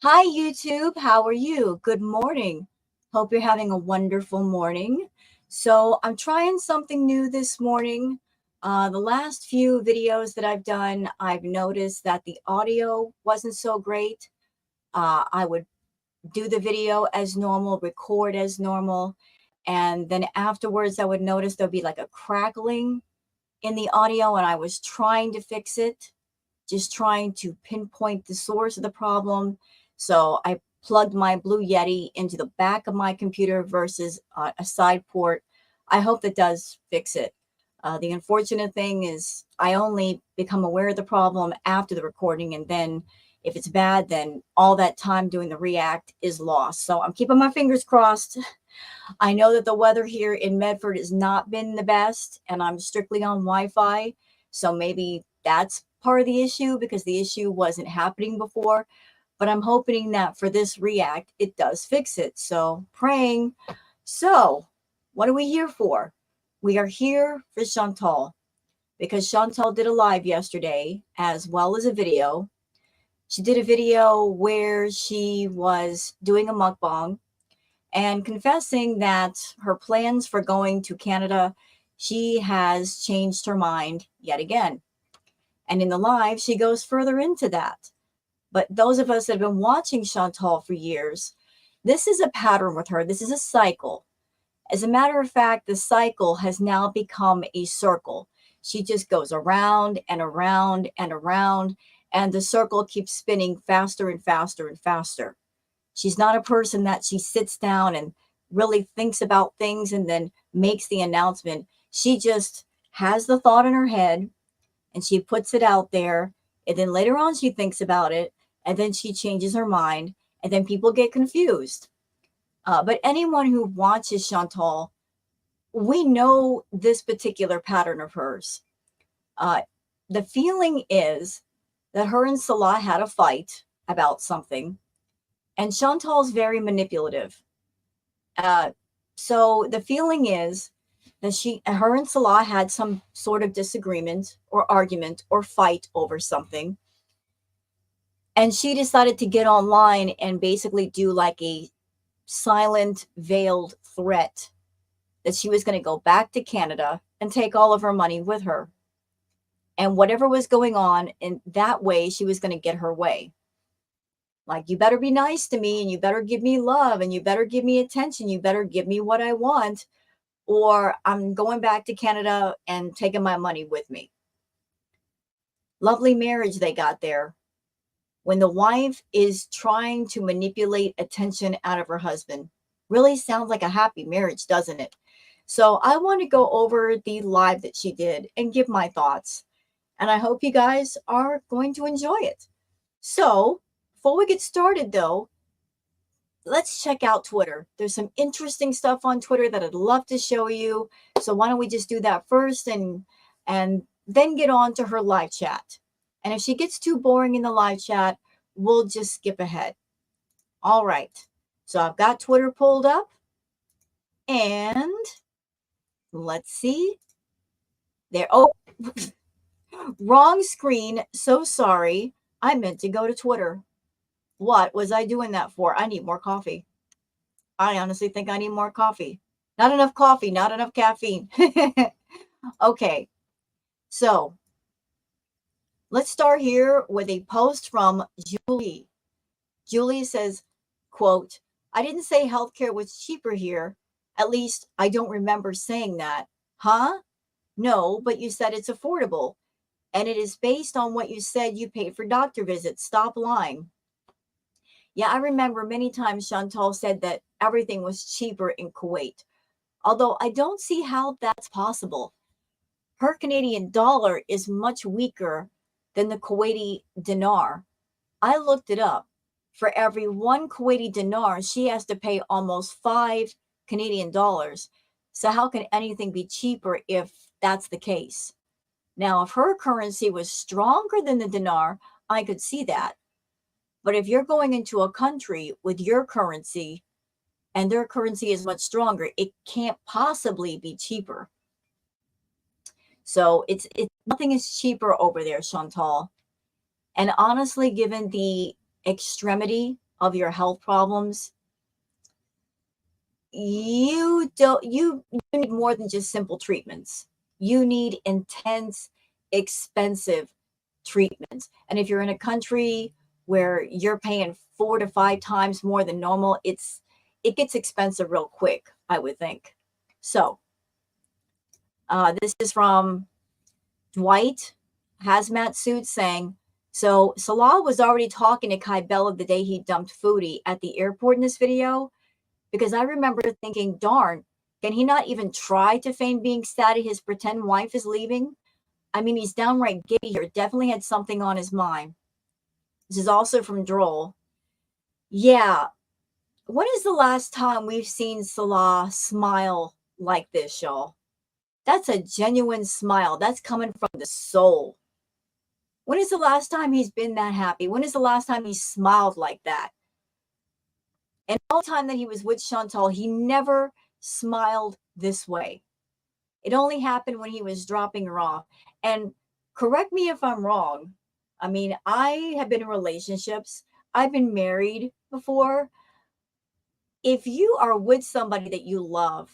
Hi, YouTube. How are you? Good morning. Hope you're having a wonderful morning. So, I'm trying something new this morning. The last few videos that I've done, I've noticed that the audio wasn't so great. I would do the video as normal, record as normal, and then afterwards, I would notice there'll be like a crackling in the audio, and I was trying to fix it, just trying to pinpoint the source of the problem. So I plugged my Blue Yeti into the back of my computer versus a side port. I hope that does fix it. The unfortunate thing is I only become aware of the problem after the recording, and then if it's bad, then all that time doing the react is lost. So I'm keeping my fingers crossed. I know that the weather here in Medford has not been the best, and I'm strictly on Wi-Fi. So maybe that's part of the issue because the issue wasn't happening before. But I'm hoping that for this react, it does fix it. So praying. So what are we here for? We are here for Shantal because Shantal did a live yesterday as well as a video. She did a video where she was doing a mukbang and confessing that her plans for going to Canada, she has changed her mind yet again. And in the live, she goes further into that. But those of us that have been watching Chantal for years, this is a pattern with her. This is a cycle. As a matter of fact, the cycle has now become a circle. She just goes around and around and around, and the circle keeps spinning faster and faster and faster. She's not a person that she sits down and really thinks about things and then makes the announcement. She just has the thought in her head and she puts it out there. And then later on, she thinks about it and then she changes her mind. And then people get confused. But anyone who watches Chantal, we know this particular pattern of hers. The feeling is that her and Salah had a fight about something. And Chantal's very manipulative. So the feeling is that her and Salah had some sort of disagreement or argument or fight over something. And she decided to get online and basically do like a silent, veiled threat that she was going to go back to Canada and take all of her money with her. And whatever was going on in that way, she was going to get her way. Like, you better be nice to me and you better give me love and you better give me attention. You better give me what I want, or I'm going back to Canada and taking my money with me. Lovely marriage they got there. When the wife is trying to manipulate attention out of her husband, really sounds like a happy marriage, doesn't it? So I want to go over the live that she did and give my thoughts. And I hope you guys are going to enjoy it. So before we get started, though, let's check out Twitter. There's some interesting stuff on Twitter that I'd love to show you. So why don't we just do that first and then get on to her live chat. And if she gets too boring in the live chat, we'll just skip ahead. All right. So I've got Twitter pulled up. And let's see. There. Oh, wrong screen. So sorry. I meant to go to Twitter. What was I doing that for? I need more coffee. I honestly think I need more coffee. Not enough coffee, not enough caffeine. Okay. So let's start here with a post from Julie. Julie says, quote, I didn't say healthcare was cheaper here. At least I don't remember saying that. Huh? No, but you said it's affordable. And it is based on what you said you paid for doctor visits. Stop lying. Yeah, I remember many times Chantal said that everything was cheaper in Kuwait. Although I don't see how that's possible. Her Canadian dollar is much weaker than the Kuwaiti dinar. I looked it up. For every 1 Kuwaiti dinar, she has to pay almost 5 Canadian dollars. So how can anything be cheaper if that's the case? Now, if her currency was stronger than the dinar, I could see that. But if you're going into a country with your currency and their currency is much stronger, it can't possibly be cheaper. So it's nothing is cheaper over there, Chantal. And honestly, given the extremity of your health problems, you need more than just simple treatments. You need intense, expensive treatments. And if you're in a country where you're paying 4 to 5 times more than normal, it gets expensive real quick, I would think. So this is from Dwight Hazmat Suit saying, so Salah was already talking to Kai Bella the day he dumped Foodie at the airport in this video, because I remember thinking, darn, can he not even try to feign being sad his pretend wife is leaving? I mean, he's downright giddy here. Definitely had something on his mind. This is also from Droll. Yeah. When is the last time we've seen Salah smile like this, y'all? That's a genuine smile. That's coming from the soul. When is the last time he's been that happy? When is the last time he smiled like that? And all the time that he was with Shantal, he never smiled this way. It only happened when he was dropping her off. And correct me if I'm wrong. I mean, I have been in relationships. I've been married before. If you are with somebody that you love,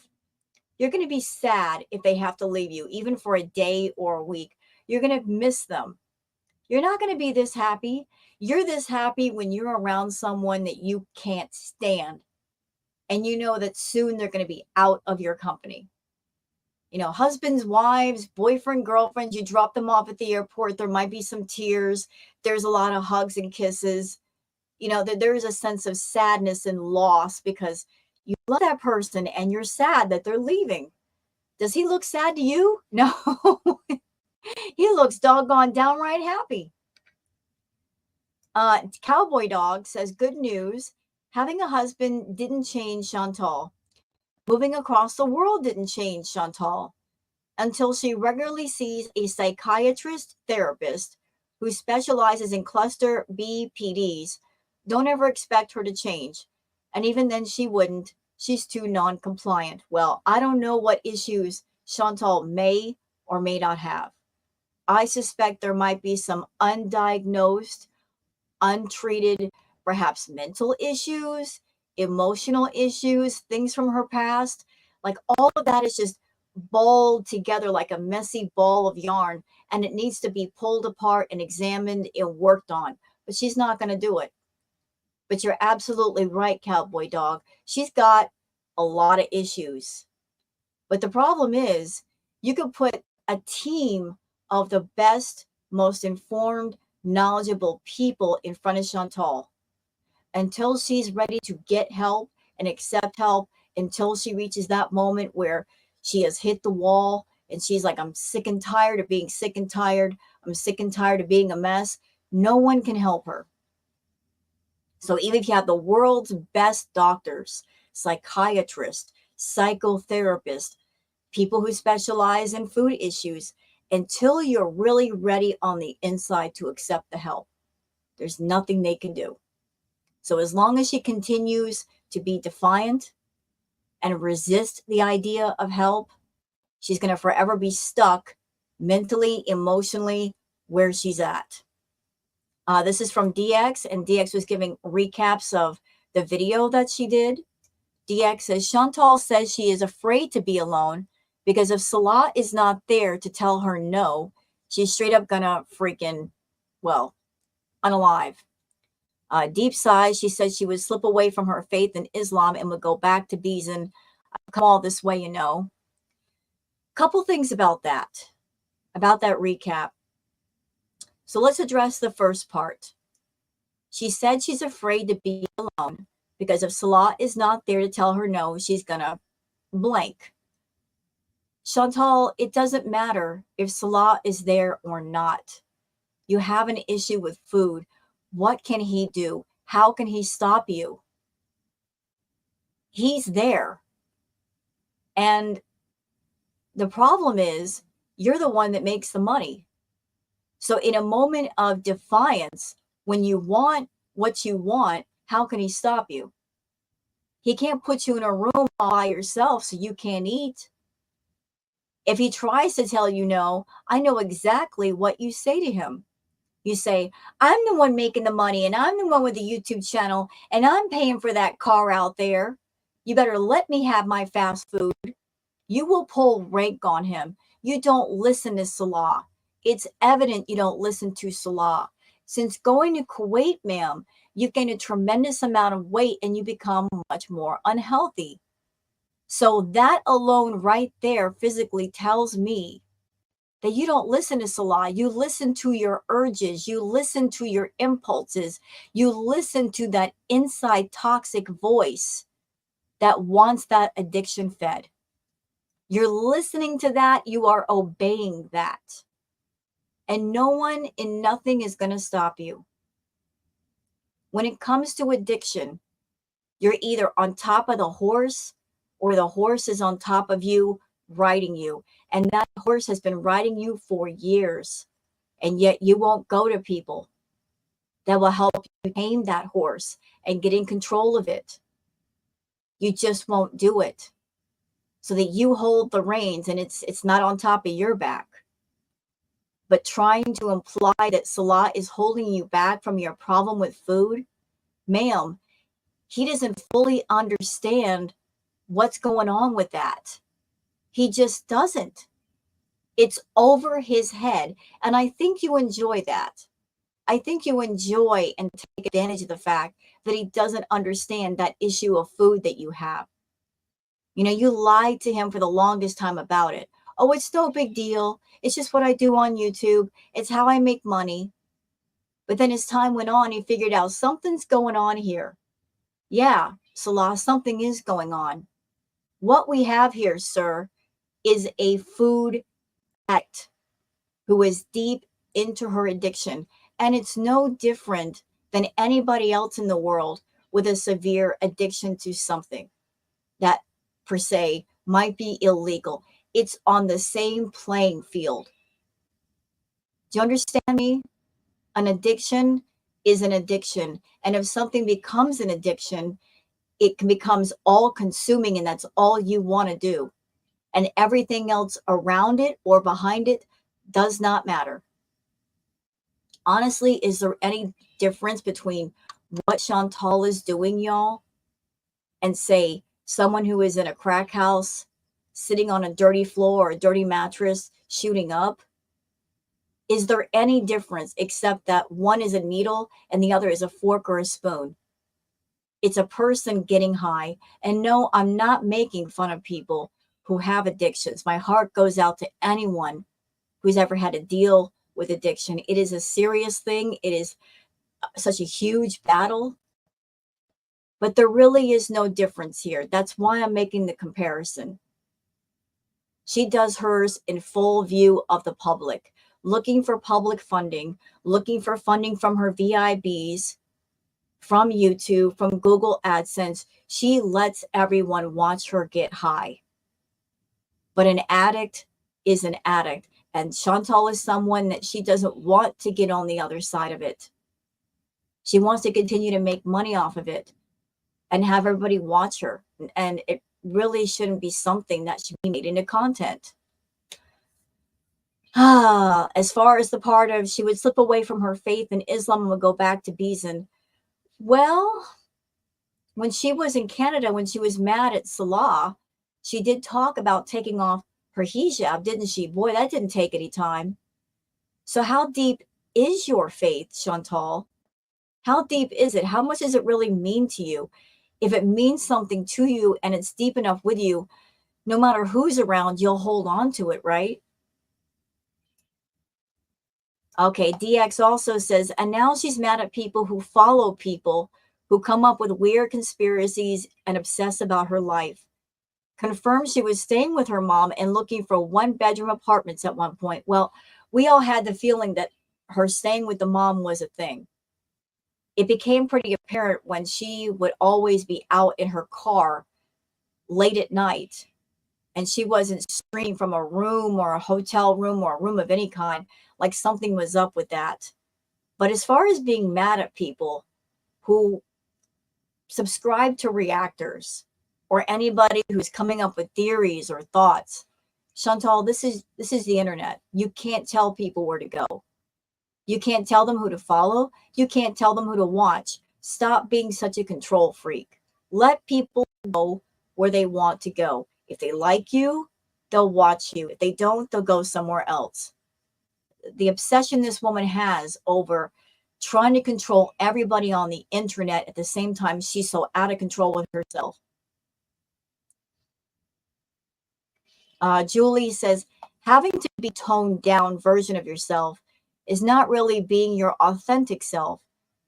you're going to be sad if they have to leave you, even for a day or a week. You're going to miss them. You're not going to be this happy. You're this happy when you're around someone that you can't stand. And you know that soon they're going to be out of your company. You know, husbands, wives, boyfriend, girlfriends, you drop them off at the airport. There might be some tears. There's a lot of hugs and kisses. You know, there is a sense of sadness and loss because you love that person and you're sad that they're leaving. Does he look sad to you? No. He looks doggone downright happy. Cowboy Dog says, good news. Having a husband didn't change Shantal. Moving across the world didn't change Shantal until she regularly sees a psychiatrist therapist who specializes in cluster B PDs. Don't ever expect her to change. And even then she wouldn't. She's too non-compliant. Well, I don't know what issues Shantal may or may not have. I suspect there might be some undiagnosed, untreated, perhaps mental issues, emotional issues, things from her past. Like all of that is just balled together like a messy ball of yarn, and it needs to be pulled apart and examined and worked on. But she's not going to do it. But you're absolutely right, Cowboy Dog. She's got a lot of issues. But the problem is, you could put a team of the best, most informed, knowledgeable people in front of Shantal until she's ready to get help and accept help, until she reaches that moment where she has hit the wall and she's like, I'm sick and tired of being sick and tired. I'm sick and tired of being a mess. No one can help her. So even if you have the world's best doctors, psychiatrists, psychotherapists, people who specialize in food issues, until you're really ready on the inside to accept the help, there's nothing they can do. So as long as she continues to be defiant and resist the idea of help, she's going to forever be stuck mentally, emotionally, where she's at. This is from DX, and DX was giving recaps of the video that she did. DX says, Shantal says she is afraid to be alone because if Salah is not there to tell her no, she's straight up gonna freaking, well, unalive. Deep sighs, she said she would slip away from her faith in Islam and would go back to Beeson. Come all this way, you know. Couple things about that recap. So let's address the first part. She said she's afraid to be alone because if Salah is not there to tell her no, she's gonna blank. Shantal, it doesn't matter if Salah is there or not. You have an issue with food. What can he do? How can he stop you? He's there. And the problem is, you're the one that makes the money. So in a moment of defiance, when you want what you want, how can he stop you? He can't put you in a room all by yourself so you can't eat. If he tries to tell you no, I know exactly what you say to him. You say, I'm the one making the money and I'm the one with the YouTube channel and I'm paying for that car out there. You better let me have my fast food. You will pull rank on him. You don't listen to Salah. It's evident you don't listen to Salah. Since going to Kuwait, ma'am, you've gained a tremendous amount of weight and you become much more unhealthy. So that alone right there physically tells me that you don't listen to Salah. You listen to your urges. You listen to your impulses. You listen to that inside toxic voice that wants that addiction fed. You're listening to that. You are obeying that. And no one and nothing is going to stop you. When it comes to addiction, you're either on top of the horse or the horse is on top of you, riding you. And that horse has been riding you for years. And yet you won't go to people that will help you tame that horse and get in control of it. You just won't do it so that you hold the reins and it's not on top of your back. But trying to imply that Salah is holding you back from your problem with food, ma'am, he doesn't fully understand what's going on with that. He just doesn't. It's over his head. And I think you enjoy that. I think you enjoy and take advantage of the fact that he doesn't understand that issue of food that you have. You know, you lied to him for the longest time about it. Oh, it's no big deal. It's just what I do on YouTube. It's how I make money. But then as time went on, he figured out something's going on here. Yeah, Salah, something is going on. What we have here, sir, is a food addict who is deep into her addiction. And it's no different than anybody else in the world with a severe addiction to something that per se might be illegal. It's on the same playing field. Do you understand me? An addiction is an addiction. And if something becomes an addiction, it becomes all consuming and that's all you want to do. And everything else around it or behind it does not matter. Honestly, is there any difference between what Shantal is doing, y'all, and say someone who is in a crack house, sitting on a dirty floor or a dirty mattress, shooting up? Is there any difference except that one is a needle and the other is a fork or a spoon? It's a person getting high. And no, I'm not making fun of people who have addictions. My heart goes out to anyone who's ever had to deal with addiction. It is a serious thing. It is such a huge battle. But there really is no difference here. That's why I'm making the comparison. She does hers in full view of the public, looking for public funding, looking for funding from her VIBs, from YouTube, from Google AdSense. She lets everyone watch her get high. But an addict is an addict. And Shantal is someone that she doesn't want to get on the other side of it. She wants to continue to make money off of it and have everybody watch her. And it really shouldn't be something that should be made into content. As far as the part of she would slip away from her faith in Islam and would go back to Beeson. Well, when she was in Canada, when she was mad at Salah, she did talk about taking off her hijab, didn't she? Boy, that didn't take any time. So how deep is your faith, Shantal? How deep is it? How much does it really mean to you? If it means something to you and it's deep enough with you, no matter who's around, you'll hold on to it, right? Okay, DX also says, and now she's mad at people who follow people who come up with weird conspiracies and obsess about her life. Confirms she was staying with her mom and looking for one-bedroom apartments at one point. Well, we all had the feeling that her staying with the mom was a thing. It became pretty apparent when she would always be out in her car late at night and she wasn't streaming from a room or a hotel room or a room of any kind, like something was up with that. But as far as being mad at people who subscribe to reactors or anybody who's coming up with theories or thoughts, Shantal, this is the internet. You can't tell people where to go. You can't tell them who to follow. You can't tell them who to watch. Stop being such a control freak. Let people go where they want to go. If they like you, they'll watch you. If they don't, they'll go somewhere else. The obsession this woman has over trying to control everybody on the internet at the same time she's so out of control with herself. Julie says, having to be toned down version of yourself is not really being your authentic self.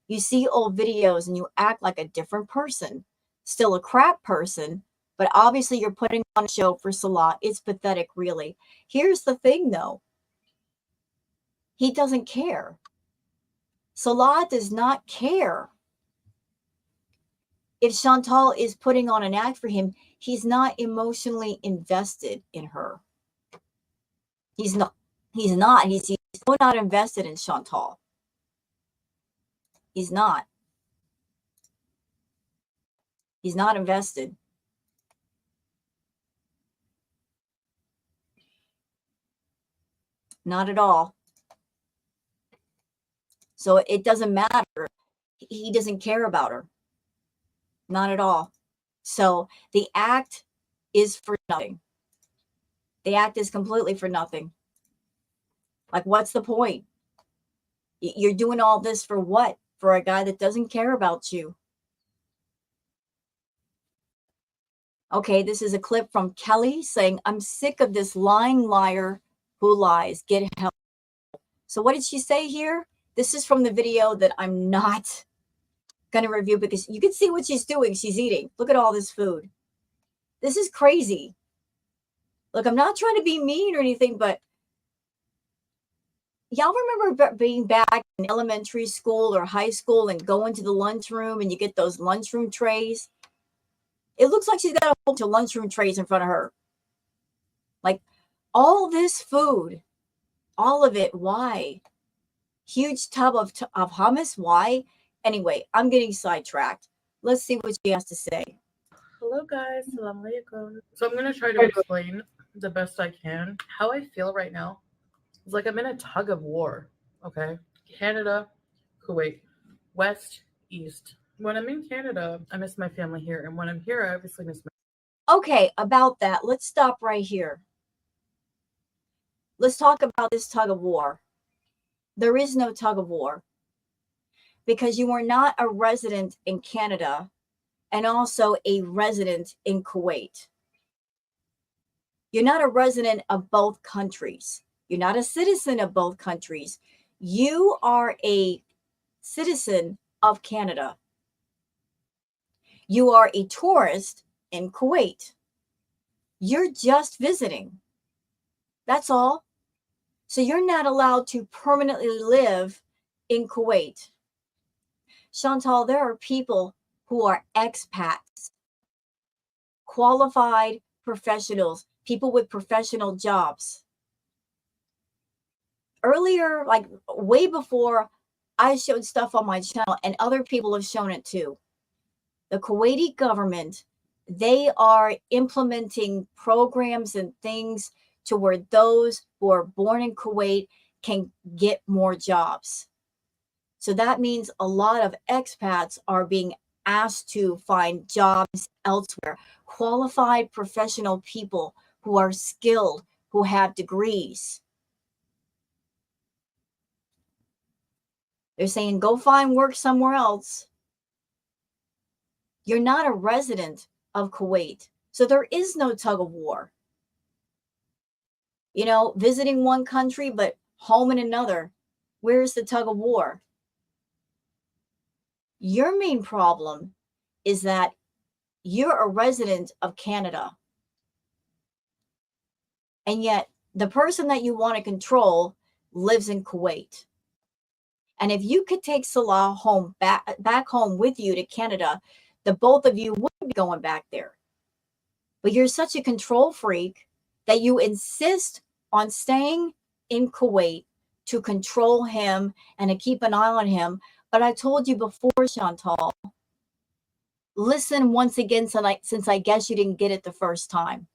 You see old videos and you act like a different person, still a crap person, but obviously you're putting on a show for Salah. It's pathetic, really. Here's the thing, though. He doesn't care. Salah does not care. If Shantal is putting on an act for him, he's not emotionally invested in her. He's not. He's so not invested in Shantal. He's not. He's not invested. Not at all. So it doesn't matter. He doesn't care about her. Not at all. So the act is for nothing. The act is completely for nothing. Like, what's the point? You're doing all this for what? For a guy that doesn't care about you. Okay, this is a clip from Kelly saying, I'm sick of this lying liar who lies. Get help. So what did she say here? This is from the video that I'm not going to review because you can see what she's doing. She's eating. Look at all this food. This is crazy. Look, I'm not trying to be mean or anything, but y'all remember being back in elementary school or high school and going to the lunchroom and you get those lunchroom trays? It looks like she's got a whole bunch of lunchroom trays in front of her. Like, all this food, all of it, why? Huge tub of hummus, why? Anyway, I'm getting sidetracked. Let's see what she has to say. Hello guys, Assalamu alaikum. So I'm going to try to explain the best I can how I feel right now. It's like I'm in a tug of war, okay? Canada, Kuwait, West, East. When I'm in Canada, I miss my family here. And when I'm here, I obviously miss my... Okay, about that, let's stop right here. Let's talk about this tug of war. There is no tug of war because you are not a resident in Canada and also a resident in Kuwait. You're not a resident of both countries. You're not a citizen of both countries. You are a citizen of Canada. You are a tourist in Kuwait. You're just visiting. That's all. So you're not allowed to permanently live in Kuwait. Shantal, there are people who are expats, qualified professionals, people with professional jobs. Earlier, like way before I showed stuff on my channel, and other people have shown it too. The Kuwaiti government, they are implementing programs and things to where those who are born in Kuwait can get more jobs. So that means a lot of expats are being asked to find jobs elsewhere. Qualified professional people who are skilled, who have degrees. They're saying, go find work somewhere else. You're not a resident of Kuwait. So there is no tug of war. You know, visiting one country, but home in another. Where's the tug of war? Your main problem is that you're a resident of Canada. And yet the person that you want to control lives in Kuwait. And if you could take Salah home back home with you to Canada, the both of you wouldn't be going back there. But you're such a control freak that you insist on staying in Kuwait to control him and to keep an eye on him. But I told you before, Shantal, listen once again, since I guess you didn't get it the first time.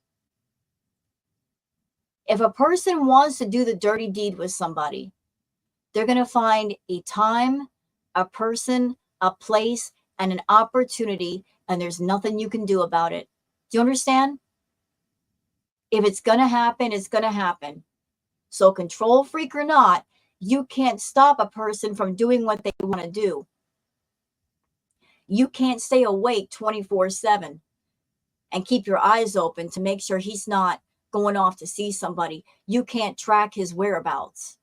If a person wants to do the dirty deed with somebody, They're going to find a time, a person, a place, and an opportunity, and there's nothing you can do about it. Do you understand? If it's going to happen, it's going to happen. So control freak or not, you can't stop a person from doing what they want to do. You can't stay awake 24/7 and keep your eyes open to make sure he's not going off to see somebody. You can't track his whereabouts.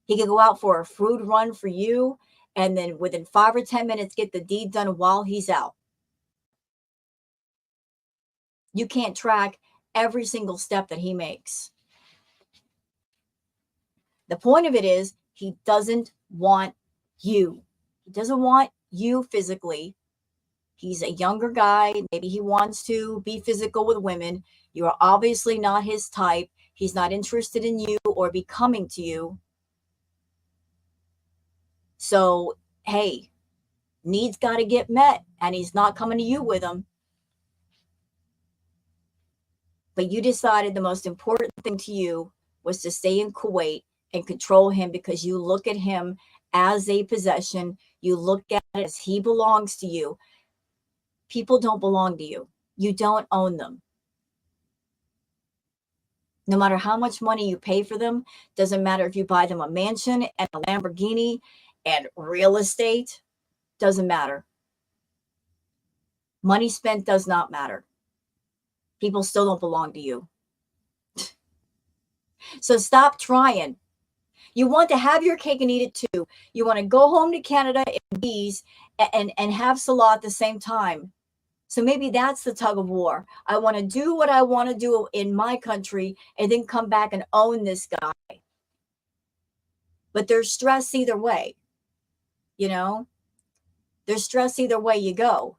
He could go out for a food run for you and then within 5 or 10 minutes get the deed done while he's out. You can't track every single step that he makes. The point of it is he doesn't want you. He doesn't want you physically. He's a younger guy. Maybe he wants to be physical with women. You are obviously not his type. He's not interested in you or becoming to you. So, hey, needs got to get met, and he's not coming to you with them. But you decided the most important thing to you was to stay in Kuwait and control him because you look at him as a possession. You look at it as he belongs to you. People don't belong to you. You don't own them. No matter how much money you pay for them, doesn't matter if you buy them a mansion and a Lamborghini and real estate, doesn't matter. Money spent does not matter. People still don't belong to you. So stop trying. You want to have your cake and eat it too. You want to go home to Canada and bees and have Salah at the same time. So maybe that's the tug of war. I want to do what I want to do in my country and then come back and own this guy. But there's stress either way. You know, there's stress either way you go.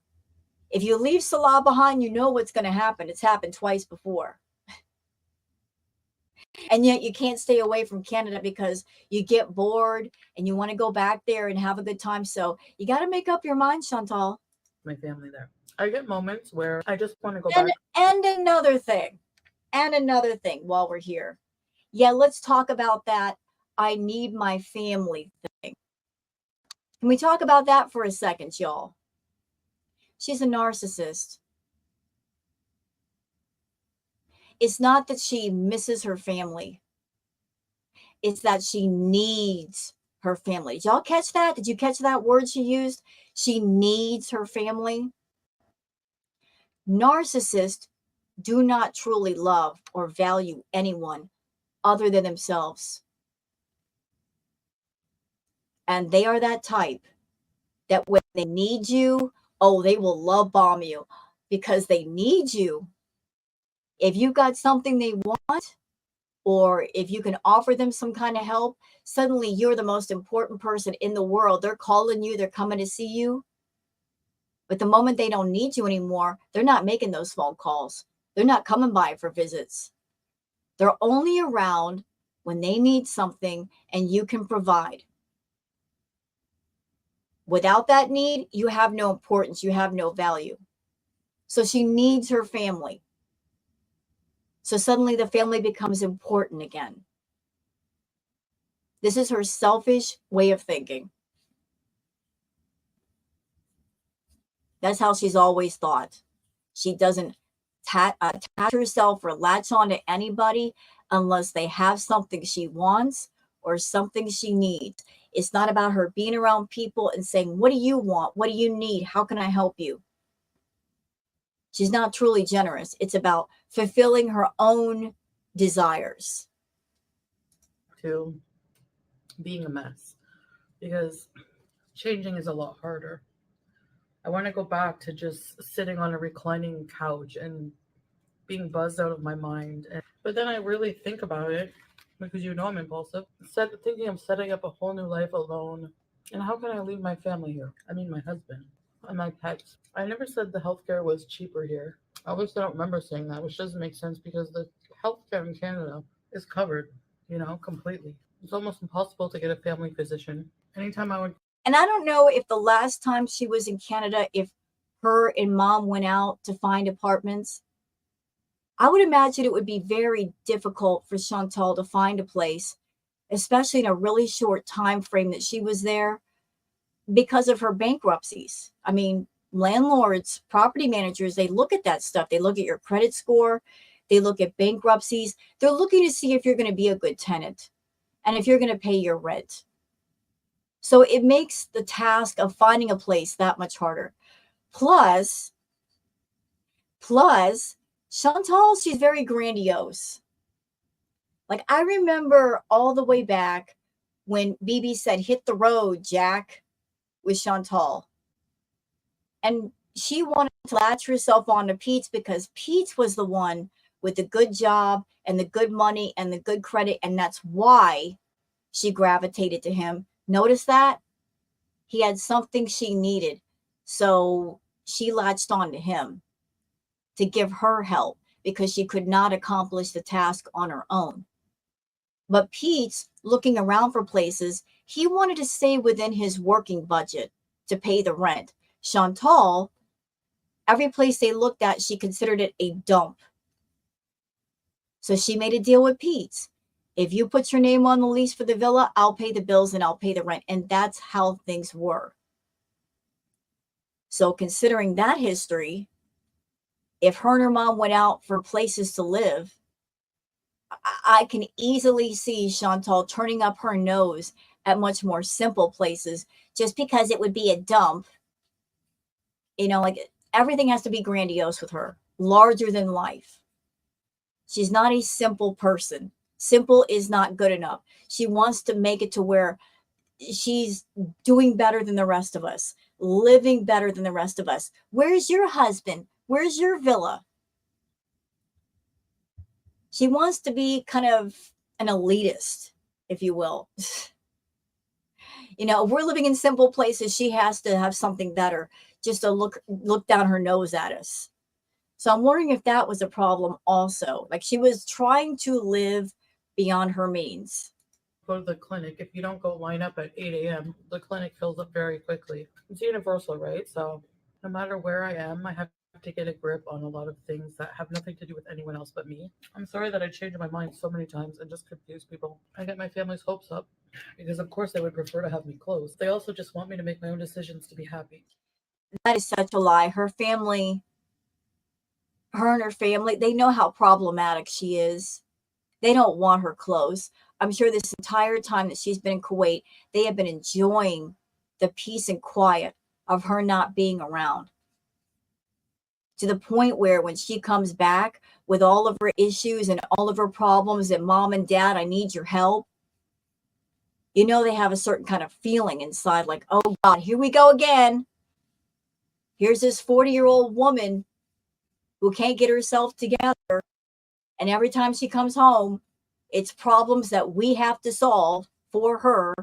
If you leave Salah behind, you know what's going to happen. It's happened twice before. And yet you can't stay away from Canada because you get bored and you want to go back there and have a good time. So you got to make up your mind, Shantal. My family there. I get moments where I just want to go back. And another thing while we're here. Yeah, let's talk about that. I need my family thing. Can we talk about that for a second, y'all? She's a narcissist. It's not that she misses her family. It's that she needs her family. Did y'all catch that? Did you catch that word she used? She needs her family. Narcissists do not truly love or value anyone other than themselves. And they are that type that when they need you, oh, they will love bomb you because they need you. If you've got something they want, or if you can offer them some kind of help, suddenly you're the most important person in the world. They're calling you, they're coming to see you. But the moment they don't need you anymore, they're not making those phone calls. They're not coming by for visits. They're only around when they need something and you can provide. Without that need, you have no importance. You have no value. So she needs her family. So suddenly the family becomes important again. This is her selfish way of thinking. That's how she's always thought. She doesn't attach herself or latch on to anybody unless they have something she wants or something she needs. It's not about her being around people and saying, what do you want? What do you need? How can I help you? She's not truly generous. It's about fulfilling her own desires. To being a mess, because changing is a lot harder. I want to go back to just sitting on a reclining couch and being buzzed out of my mind. But then I really think about it, because you know I'm impulsive. Thinking of setting up a whole new life alone. And how can I leave my family here? I mean, my husband and my pets. I never said the healthcare was cheaper here. I obviously don't remember saying that, which doesn't make sense because the healthcare in Canada is covered, completely. It's almost impossible to get a family physician. Anytime I would. And I don't know if the last time she was in Canada, if her and mom went out to find apartments. I would imagine it would be very difficult for Shantal to find a place especially in a really short time frame that she was there because of her bankruptcies. I mean, landlords, property managers, they look at that stuff. They look at your credit score. They look at bankruptcies. They're looking to see if you're going to be a good tenant and if you're going to pay your rent. So it makes the task of finding a place that much harder. Plus, Chantal, she's very grandiose. Like, I remember all the way back when BB said, "Hit the road, Jack," with Chantal. And she wanted to latch herself on to Pete's because Pete's was the one with the good job and the good money and the good credit. And that's why she gravitated to him. Notice that? He had something she needed. So she latched on to him to give her help because she could not accomplish the task on her own. But Pete's looking around for places. He wanted to stay within his working budget to pay the rent. Chantal, every place they looked at, she considered it a dump. So she made a deal with Pete's. If you put your name on the lease for the villa, I'll pay the bills and I'll pay the rent. And that's how things were. So considering that history, if her and her mom went out for places to live, I can easily see Chantal turning up her nose at much more simple places just because it would be a dump. You know, like everything has to be grandiose with her, larger than life. She's not a simple person. Simple is not good enough. She wants to make it to where she's doing better than the rest of us, living better than the rest of us. Where's your husband? Where's your villa? She wants to be kind of an elitist, if you will. You know, if we're living in simple places, she has to have something better just to look down her nose at us. So I'm wondering if that was a problem also. Like she was trying to live beyond her means. Go to the clinic. If you don't go line up at 8 a.m., the clinic fills up very quickly. It's universal, right? So no matter where I am, I have to get a grip on a lot of things that have nothing to do with anyone else but me. I'm sorry that I changed my mind so many times and just confuse people. I get my family's hopes up because, of course, they would prefer to have me close. They also just want me to make my own decisions to be happy. That is such a lie. Her and her family, they know how problematic she is. They don't want her close. I'm sure this entire time that she's been in Kuwait, they have been enjoying the peace and quiet of her not being around. To the point where when she comes back with all of her issues and all of her problems and mom and dad, I need your help. You know, they have a certain kind of feeling inside like, oh God, here we go again. Here's this 40-year-old woman who can't get herself together. And every time she comes home, it's problems that we have to solve for her.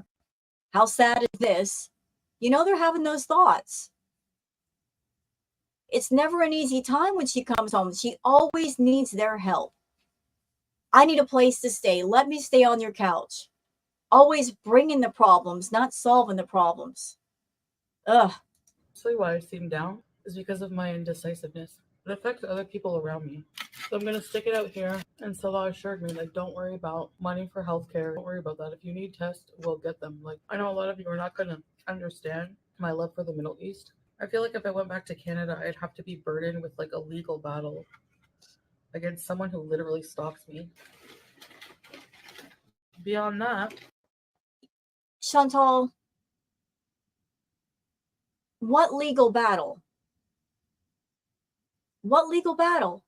How sad is this? You know, they're having those thoughts. It's never an easy time when she comes home. She always needs their help. I need a place to stay. Let me stay on your couch. Always bringing the problems, not solving the problems. Ugh. Actually, why I seem down is because of my indecisiveness. It affects other people around me. So I'm going to stick it out here. And Salah assured me, like, don't worry about money for healthcare. Don't worry about that. If you need tests, we'll get them. Like, I know a lot of you are not going to understand my love for the Middle East. I feel like if I went back to Canada, I'd have to be burdened with, like, a legal battle against someone who literally stalks me. Beyond that, Shantal, what legal battle? What legal battle?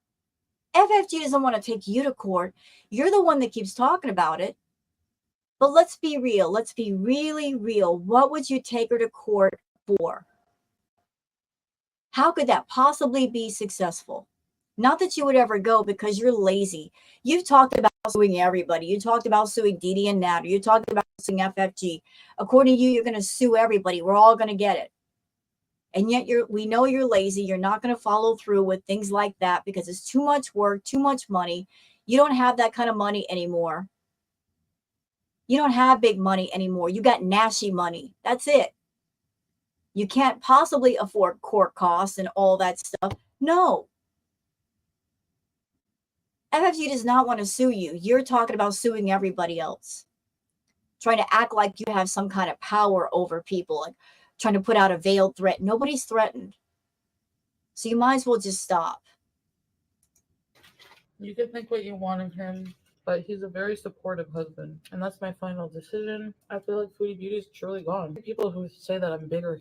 FFG doesn't want to take you to court. You're the one that keeps talking about it. But let's be real. Let's be really real. What would you take her to court for? How could that possibly be successful? Not that you would ever go because you're lazy. You've talked about suing everybody. You talked about suing Didi and Natter. You talked about suing FFG. According to you, you're going to sue everybody. We're all going to get it. And yet we know you're lazy. You're not going to follow through with things like that because it's too much work, too much money. You don't have that kind of money anymore. You don't have big money anymore. You got Nashi money. That's it. You can't possibly afford court costs and all that stuff. No. FFG does not want to sue you. You're talking about suing everybody else. trying to act like you have some kind of power over people, like trying to put out a veiled threat. Nobody's threatened. So you might as well just stop. You can think what you want of him, but he's a very supportive husband, and that's my final decision. I feel like Foodie Beauty is truly gone. People who say that I'm bigger.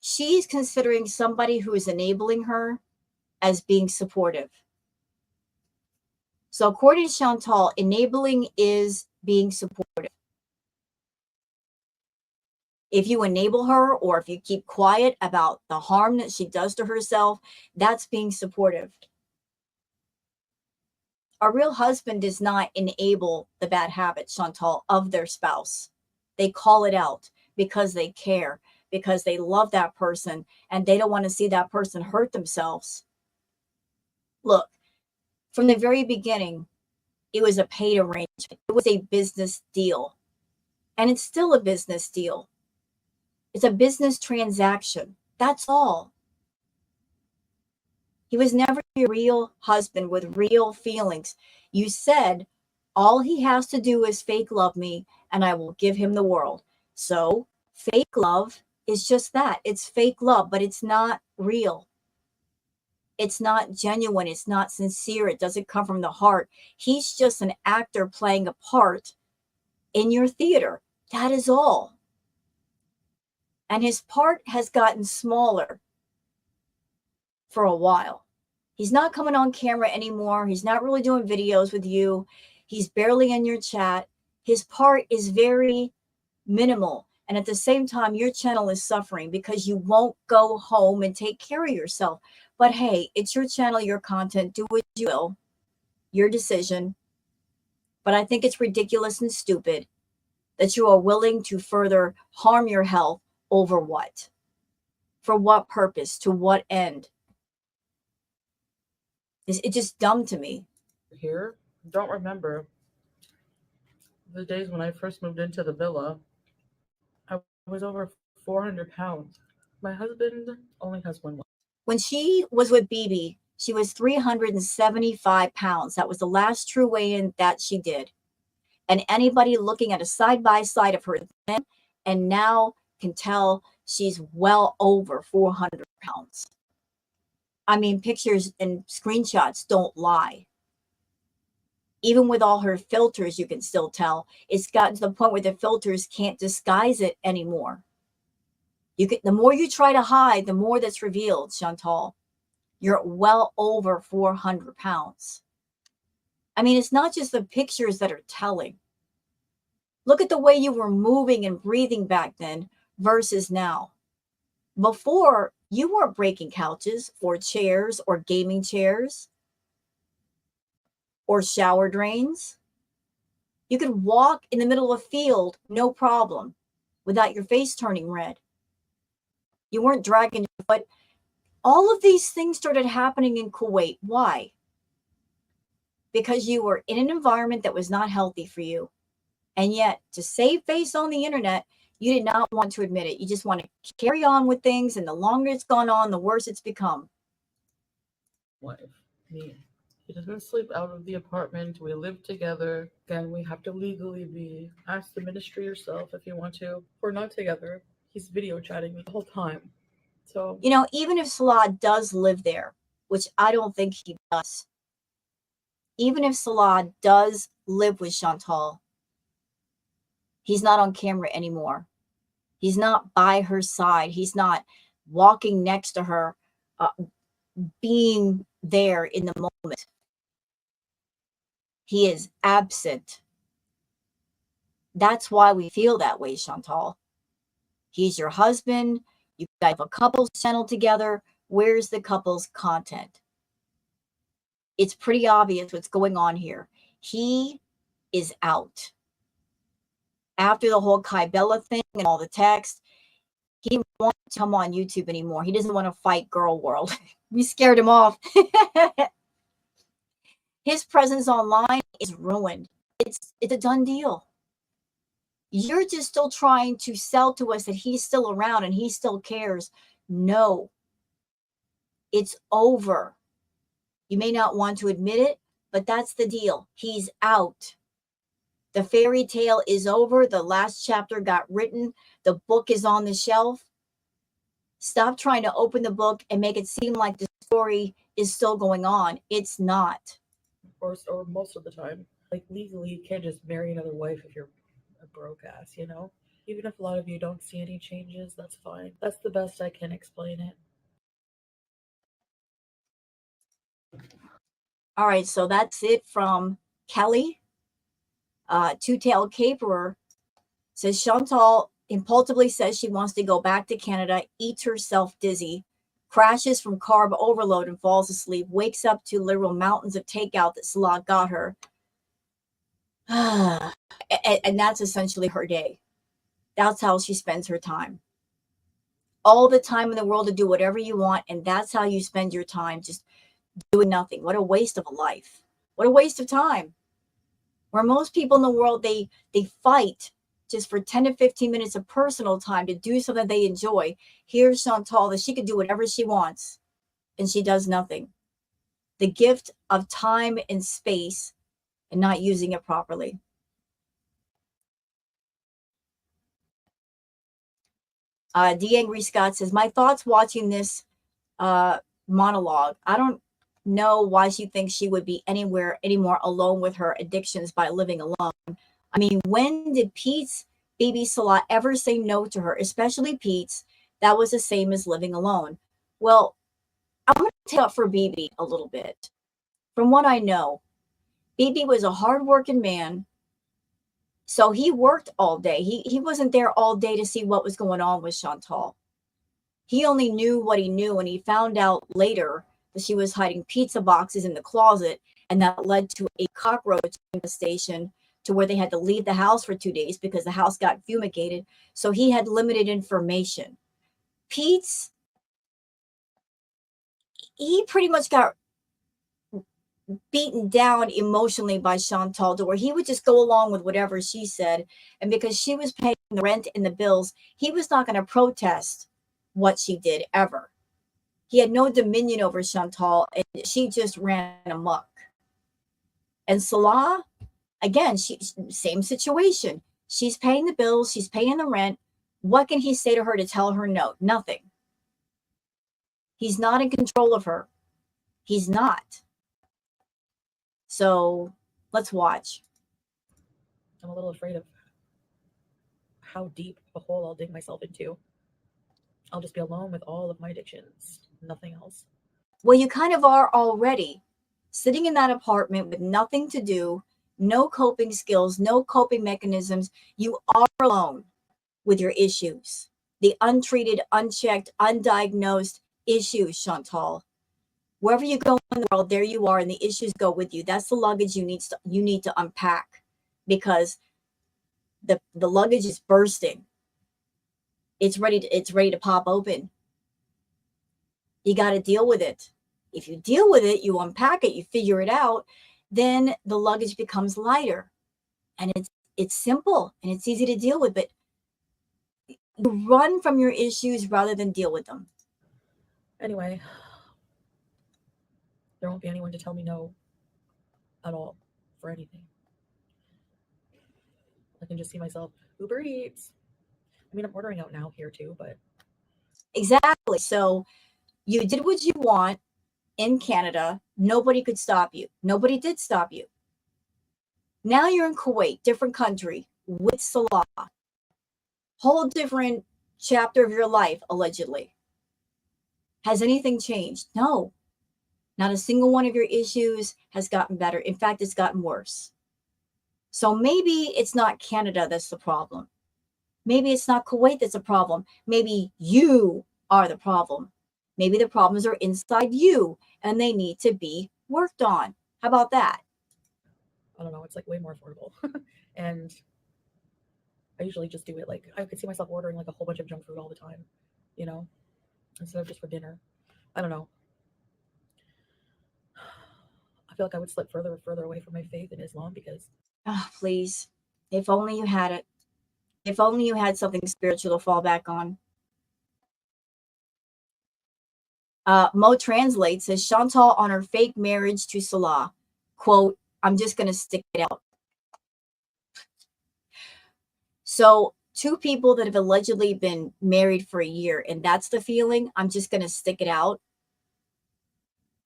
She's considering somebody who is enabling her as being supportive. So according to Shantal, enabling is being supportive. If you enable her, or if you keep quiet about the harm that she does to herself, that's being supportive. A real husband does not enable the bad habits, Shantal, of their spouse. They call it out because they care, because they love that person, and they don't want to see that person hurt themselves. Look, from the very beginning, it was a paid arrangement. It was a business deal. And it's still a business deal. It's a business transaction. That's all. He was never your real husband with real feelings. You said all he has to do is fake love me and I will give him the world. So fake love is just that. It's fake love, but it's not real. It's not genuine. It's not sincere. It doesn't come from the heart. He's just an actor playing a part in your theater. That is all. And his part has gotten smaller for a while. He's not coming on camera anymore. He's not really doing videos with you. He's barely in your chat. His part is very minimal. And at the same time, your channel is suffering because you won't go home and take care of yourself. But hey, it's your channel, your content. Do what you will. Your decision. But I think it's ridiculous and stupid that you are willing to further harm your health over what? For what purpose? To what end? It's just dumb to me. Here, don't remember the days when I first moved into the villa. I was over 400 pounds. My husband only has one. When she was with BB, she was 375 pounds. That was the last true weigh-in that she did. And anybody looking at a side-by-side of her then and now can tell she's well over 400 pounds. I mean, pictures and screenshots don't lie. Even with all her filters, you can still tell. It's gotten to the point where the filters can't disguise it anymore. The more you try to hide, the more that's revealed, Shantal. You're well over 400 pounds. I mean, it's not just the pictures that are telling. Look at the way you were moving and breathing back then versus now. Before, you weren't breaking couches or chairs or gaming chairs or shower drains. You could walk in the middle of a field, no problem, without your face turning red. You weren't dragging your foot. All of these things started happening in Kuwait. Why? Because you were in an environment that was not healthy for you. And yet, to save face on the internet, you did not want to admit it. You just want to carry on with things, and the longer it's gone on, the worse it's become. Wife, me. He doesn't sleep out of the apartment. We live together. Again, we have to legally be. Ask the ministry yourself if you want to. We're not together. He's video chatting me the whole time. So, you know, even if Salah does live there, which I don't think he does, even if Salah does live with Shantal, he's not on camera anymore. He's not by her side. He's not walking next to her, being there in the moment. He is absent. That's why we feel that way, Shantal. He's your husband. You guys have a couples channel together. Where's the couples content? It's pretty obvious what's going on here. He is out. After the whole Kybella thing and all the text, he didn't want to come on YouTube anymore. He doesn't want to fight Girl World. We scared him off. His presence online is ruined. It's a done deal. You're just still trying to sell to us that he's still around and he still cares. No, it's over. You may not want to admit it, but that's the deal. He's out. The fairy tale is over. The last chapter got written. The book is on the shelf. Stop trying to open the book and make it seem like the story is still going on. It's not. Or most of the time. Like, legally, you can't just marry another wife if you're a broke ass, you know? Even if a lot of you don't see any changes, that's fine. That's the best I can explain it. All right, so that's it from Kelly. Two-tailed caperer says Shantal impulsively says she wants to go back to Canada, eats herself dizzy, crashes from carb overload and falls asleep, wakes up to literal mountains of takeout that Salah got her. And that's essentially her day. That's how she spends her time. All the time in the world to do whatever you want, and that's how you spend your time, just doing nothing. What a waste of a life. What a waste of time. Where most people in the world, they fight just for 10 to 15 minutes of personal time to do something they enjoy. Here's Shantal that she could do whatever she wants, and she does nothing. The gift of time and space and not using it properly. D. Angry Scott says, my thoughts watching this monologue. I don't know why she thinks she would be anywhere anymore alone with her addictions by living alone. I mean, when did Pete's baby Salah ever say no to her, especially Pete's? That was the same as living alone. Well, I'm going to take up for BB a little bit. From what I know, BB was a hardworking man. So he worked all day. He wasn't there all day to see what was going on with Shantal. He only knew what he knew, and he found out later that she was hiding pizza boxes in the closet, and that led to a cockroach infestation to where they had to leave the house for 2 days because the house got fumigated. So he had limited information. Pete's, he pretty much got beaten down emotionally by Shantal to where he would just go along with whatever she said. And because she was paying the rent and the bills, he was not going to protest what she did ever. He had no dominion over Shantal, and she just ran amok. And Salah, again, same situation. She's paying the bills, she's paying the rent. What can he say to her to tell her no? Nothing. He's not in control of her. He's not. So let's watch. I'm a little afraid of how deep a hole I'll dig myself into. I'll just be alone with all of my addictions, nothing else. Well, you kind of are already sitting in that apartment with nothing to do, no coping skills, no coping mechanisms. You are alone with your issues, the untreated, unchecked, undiagnosed issues, Shantal. Wherever you go in the world, there you are, and the issues go with you. That's the luggage you need to unpack, because the luggage is bursting. It's ready to pop open. You got to deal with it. If you deal with it, you unpack it, you figure it out, then the luggage becomes lighter. And it's simple and it's easy to deal with, but you run from your issues rather than deal with them. Anyway, there won't be anyone to tell me no at all for anything. I can just see myself Uber Eats. I mean, I'm ordering out now here too, but Exactly. So you did what you want in Canada. Nobody could stop you. Nobody did stop you. Now you're in Kuwait, different country, with Salah. Whole different chapter of your life, allegedly. Has anything changed? No. Not a single one of your issues has gotten better. In fact, it's gotten worse. So maybe it's not Canada that's the problem. Maybe it's not Kuwait that's a problem. Maybe you are the problem. Maybe the problems are inside you and they need to be worked on. How about that? I don't know. It's like way more affordable. And I usually just do it like, I could see myself ordering like a whole bunch of junk food all the time, you know, instead of just for dinner. I don't know. I feel like I would slip further and further away from my faith in Islam because, Please, if only you had it. If only you had something spiritual to fall back on. Mo Translate says Shantal on her fake marriage to Salah. Quote, I'm just going to stick it out. So 2 people that have allegedly been married for a year, and that's the feeling, I'm just going to stick it out.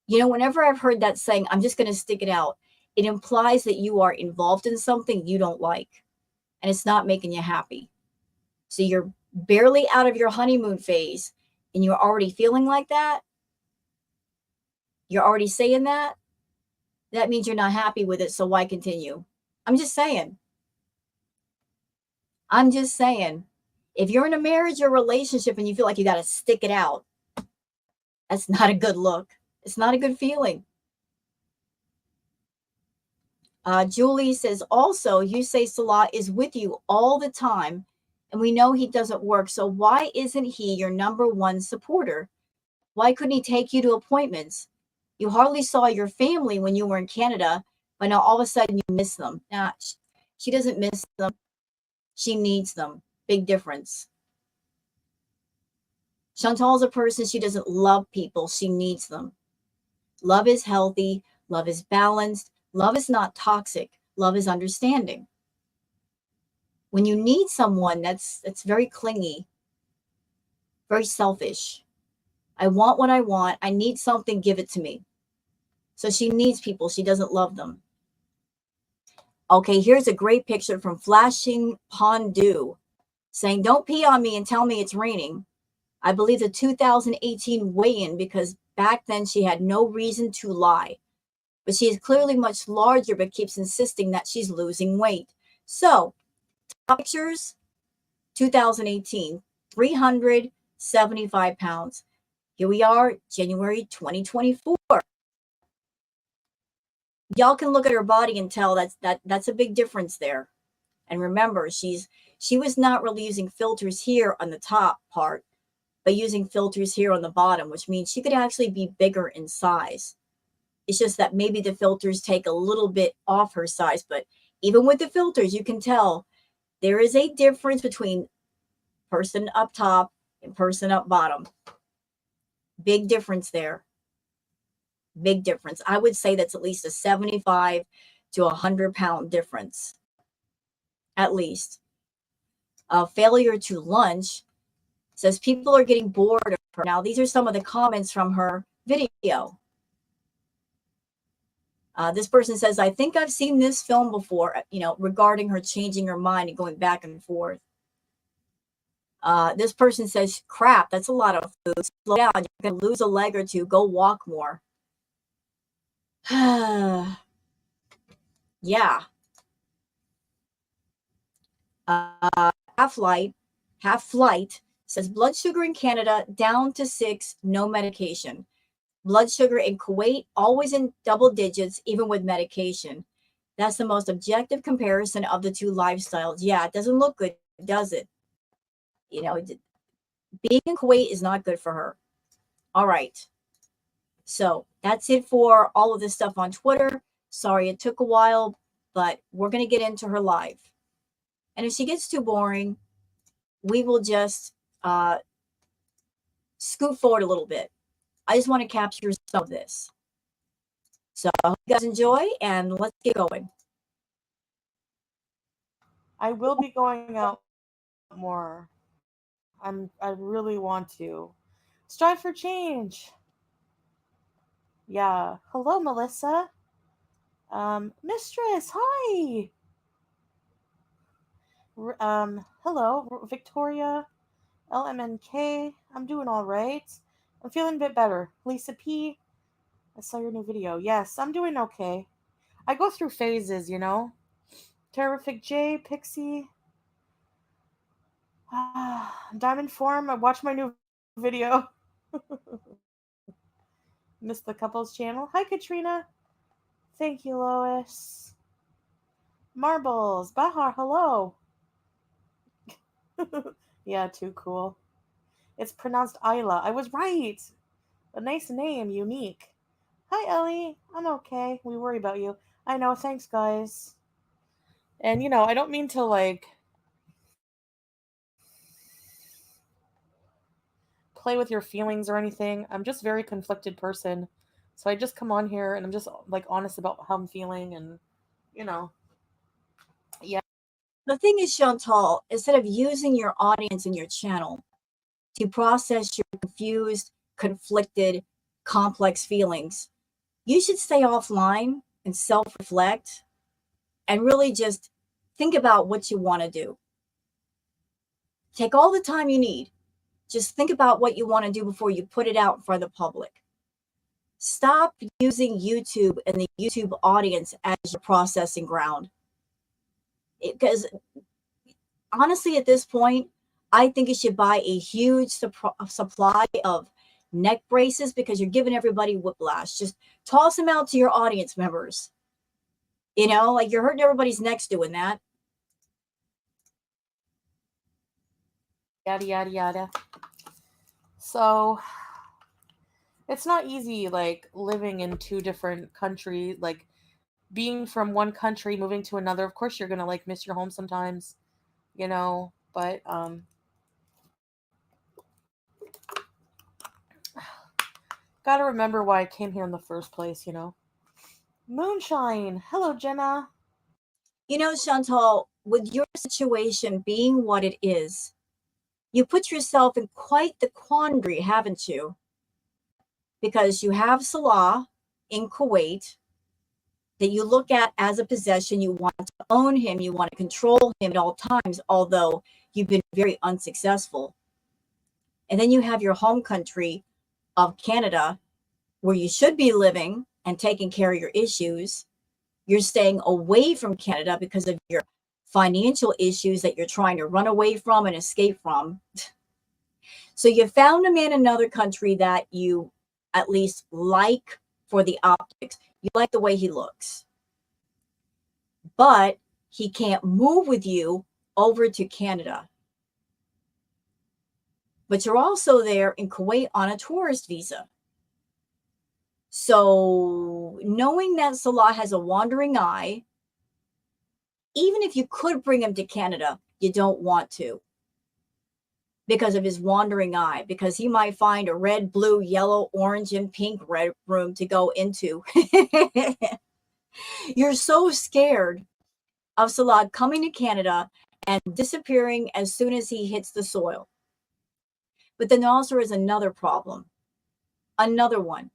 You know, whenever I've heard that saying, I'm just going to stick it out, it implies that you are involved in something you don't like, and it's not making you happy. So you're barely out of your honeymoon phase, and you're already feeling like that. You're already saying that. That means you're not happy with it. So why continue? I'm just saying. I'm just saying. If you're in a marriage or relationship and you feel like you got to stick it out, that's not a good look. It's not a good feeling. Julie says, also, you say Salah is with you all the time, and we know he doesn't work. So why isn't he your number one supporter? Why couldn't he take you to appointments? You hardly saw your family when you were in Canada, but now all of a sudden you miss them. Nah, she doesn't miss them. She needs them. Big difference. Chantal's a person, she doesn't love people. She needs them. Love is healthy. Love is balanced. Love is not toxic. Love is understanding. When you need someone, that's very clingy, very selfish. I want what I want. I need something, give it to me. So she needs people. She doesn't love them. Okay, here's a great picture from Flashing Pondu saying, don't pee on me and tell me it's raining. I believe the 2018 weigh-in because back then she had no reason to lie. But she is clearly much larger but keeps insisting that she's losing weight. So, top pictures, 2018, 375 pounds. Here we are, January 2024. Y'all can look at her body and tell that's a big difference there. And remember, she was not really using filters here on the top part, but using filters here on the bottom, which means she could actually be bigger in size. It's just that maybe the filters take a little bit off her size, but even with the filters, you can tell there is a difference between person up top and person up bottom. Big difference there. Big difference. I would say that's at least a 75 to 100-pound difference. At least. Failure to lunch says people are getting bored of her. Now, these are some of the comments from her video. This person says, I think I've seen this film before, regarding her changing her mind and going back and forth. This person says, crap, that's a lot of food. Slow down. You're going to lose a leg or two. Go walk more. Yeah. Half flight says blood sugar in Canada down to 6, no medication. Blood sugar in Kuwait always in double digits, even with medication. That's the most objective comparison of the two lifestyles. Yeah, it doesn't look good, does it? Being in Kuwait is not good for her. All right. So that's it for all of this stuff on Twitter. Sorry it took a while, but we're going to get into her live. And if she gets too boring, we will just scoot forward a little bit. I just want to capture some of this. So I hope you guys enjoy, and let's get going. I will be going out more. I really want to. Strive for change. Yeah. Hello, Melissa. Mistress, hi. Hello, Victoria. LMNK. I'm doing all right. I'm feeling a bit better. Lisa P. I saw your new video. Yes, I'm doing okay. I go through phases, Terrific J, Pixie. Diamond Form. I watched my new video. Missed the couples channel. Hi, Katrina. Thank you, Lois. Marbles. Bahar, hello. Yeah, too cool. It's pronounced Isla. I was right. A nice name, unique. Hi, Ellie. I'm okay. We worry about you. I know. Thanks, guys. And, I don't mean to, play with your feelings or anything. I'm just a very conflicted person. So I just come on here and I'm just, honest about how I'm feeling and, yeah. The thing is, Chantal, instead of using your audience and your channel to process your confused, conflicted, complex feelings, you should stay offline and self-reflect and really just think about what you want to do. Take all the time you need. Just think about what you want to do before you put it out in front of the public. Stop using YouTube and the YouTube audience as your processing ground. Because honestly, at this point, I think you should buy a huge supply of neck braces because you're giving everybody whiplash. Just toss them out to your audience members. You know, like you're hurting everybody's necks doing that. Yada, yada, yada. So it's not easy, like living in two different countries, like being from one country, moving to another. Of course, you're going to like miss your home sometimes, but gotta remember why I came here in the first place. Moonshine. Hello, Jenna. You know, Chantal, with your situation being what it is, you put yourself in quite the quandary, haven't you? Because you have Salah in Kuwait that you look at as a possession. You want to own him. You want to control him at all times, although you've been very unsuccessful. And then you have your home country of Canada, where you should be living and taking care of your issues. You're staying away from Canada because of your financial issues that you're trying to run away from and escape from. So you found a man in another country that you at least like for the optics. You like the way he looks. But he can't move with you over to Canada. But you're also there in Kuwait on a tourist visa. So knowing that Salah has a wandering eye, even if you could bring him to Canada, you don't want to because of his wandering eye, because he might find a red, blue, yellow, orange, and pink red room to go into. You're so scared of Salah coming to Canada and disappearing as soon as he hits the soil. But then also is another problem, another one.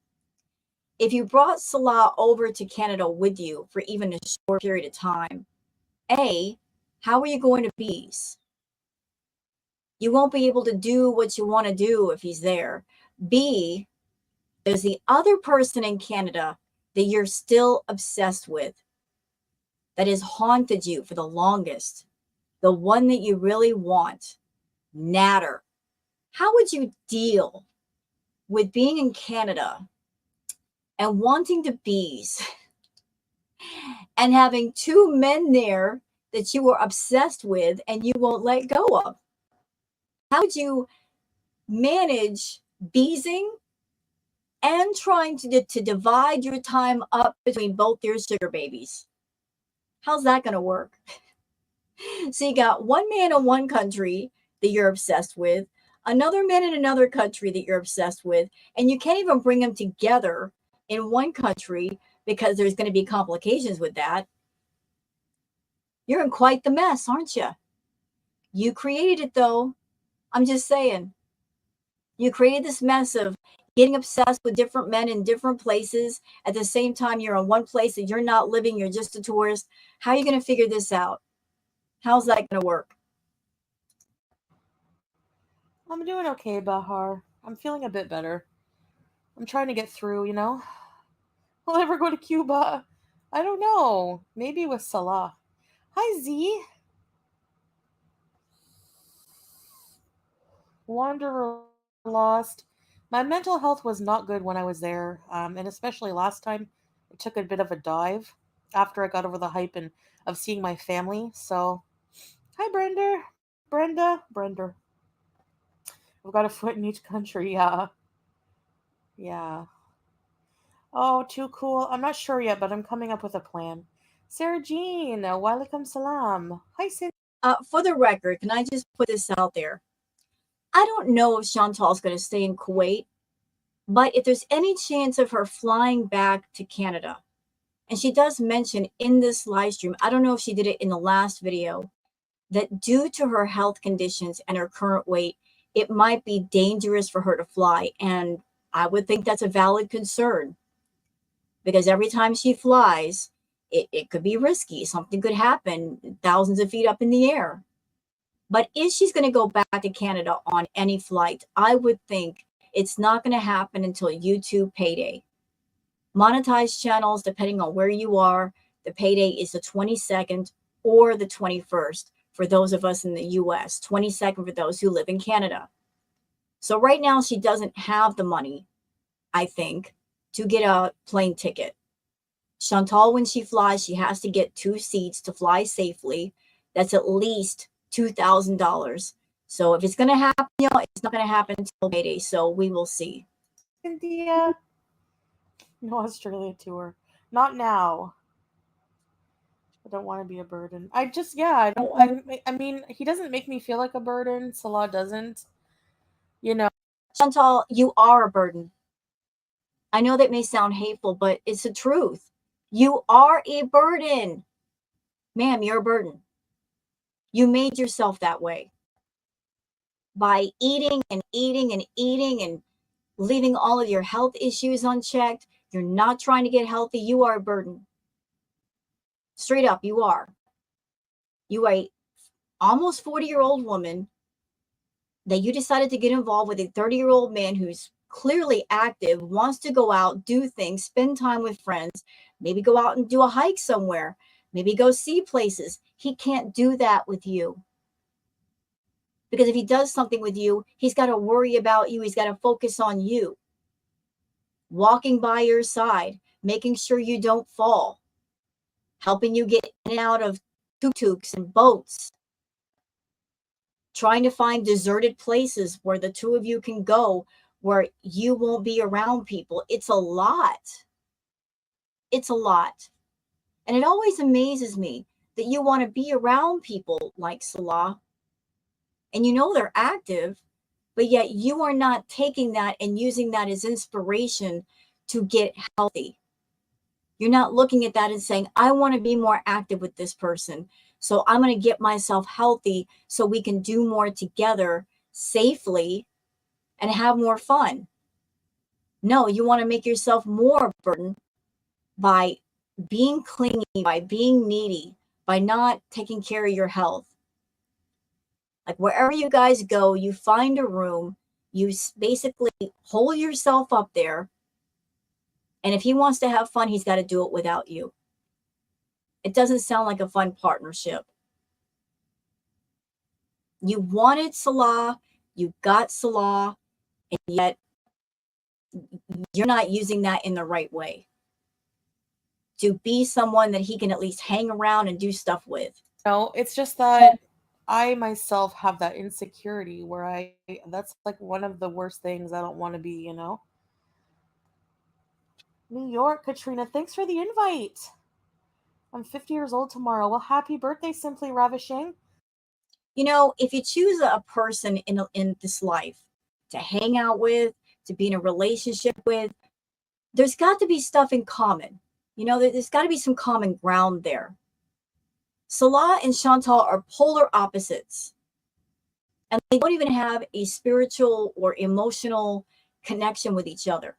If you brought Salah over to Canada with you for even a short period of time, A, how are you going to bees? You won't be able to do what you want to do if he's there. B, there's the other person in Canada that you're still obsessed with, that has haunted you for the longest, the one that you really want, Natter. How would you deal with being in Canada and wanting to bees and having two men there that you were obsessed with and you won't let go of? How would you manage beesing and trying to divide your time up between both your sugar babies? How's that going to work? So you got one man in one country that you're obsessed with, another man in another country that you're obsessed with, and you can't even bring them together in one country because there's going to be complications with that. You're in quite the mess, aren't you? You created it, though. I'm just saying. You created this mess of getting obsessed with different men in different places. At the same time, you're in one place that you're not living. You're just a tourist. How are you going to figure this out? How's that going to work? I'm doing okay, Bahar. I'm feeling a bit better. I'm trying to get through. Will I ever go to Cuba? I don't know. Maybe with Salah. Hi, Z. Wanderer lost. My mental health was not good when I was there, and especially last time, it took a bit of a dive after I got over the hype and of seeing my family. So, hi, Brenda. I've got a foot in each country. Yeah. Oh, too cool. I'm not sure yet, but I'm coming up with a plan. Sarah Jean, walaikum salam. Hi, Cindy. For the record, can I just put this out there? I don't know if Chantal's going to stay in Kuwait, but if there's any chance of her flying back to Canada, and she does mention in this live stream, I don't know if she did it in the last video, that due to her health conditions and her current weight, it might be dangerous for her to fly. And I would think that's a valid concern, because every time she flies, it could be risky. Something could happen thousands of feet up in the air. But if she's going to go back to Canada on any flight, I would think it's not going to happen until YouTube payday. Monetized channels, depending on where you are, the payday is the 22nd or the 21st for those of us in the US, 22nd for those who live in Canada. So right now she doesn't have the money, I think, to get a plane ticket. Shantal, when she flies, she has to get 2 seats to fly safely. That's at least $2,000. So if it's going to happen, it's not going to happen until payday. So we will see. India. No Australia tour. Not now. I don't want to be a burden. I mean, he doesn't make me feel like a burden. Salah doesn't. Shantal, you are a burden. I know that may sound hateful, but it's the truth. You are a burden. Ma'am, you're a burden. You made yourself that way by eating and eating and eating and leaving all of your health issues unchecked. You're not trying to get healthy. You are a burden. Straight up, you are. You are a almost 40-year-old woman that you decided to get involved with a 30-year-old man who's clearly active, wants to go out, do things, spend time with friends, maybe go out and do a hike somewhere, maybe go see places. He can't do that with you. Because if he does something with you, he's got to worry about you. He's got to focus on you. Walking by your side, making sure you don't fall, helping you get in and out of tuk-tuks and boats, trying to find deserted places where the two of you can go, where you won't be around people. It's a lot. It's a lot. And it always amazes me that you want to be around people like Salah, and you know they're active, but yet you are not taking that and using that as inspiration to get healthy. You're not looking at that and saying, I want to be more active with this person, so I'm going to get myself healthy so we can do more together safely and have more fun. No, you want to make yourself more burden by being clingy, by being needy, by not taking care of your health. Like wherever you guys go, you find a room, you basically hole yourself up there. And if he wants to have fun, he's got to do it without you. It doesn't sound like a fun partnership. You wanted Salah, you got Salah, and yet you're not using that in the right way to be someone that he can at least hang around and do stuff with. No, it's just that I myself have that insecurity where that's like one of the worst things I don't want to be, New York, Katrina, thanks for the invite. I'm 50 years old tomorrow. Well, happy birthday, Simply Ravishing. If you choose a person in this life to hang out with, to be in a relationship with, there's got to be stuff in common. There's got to be some common ground there. Salah and Shantal are polar opposites. And they don't even have a spiritual or emotional connection with each other.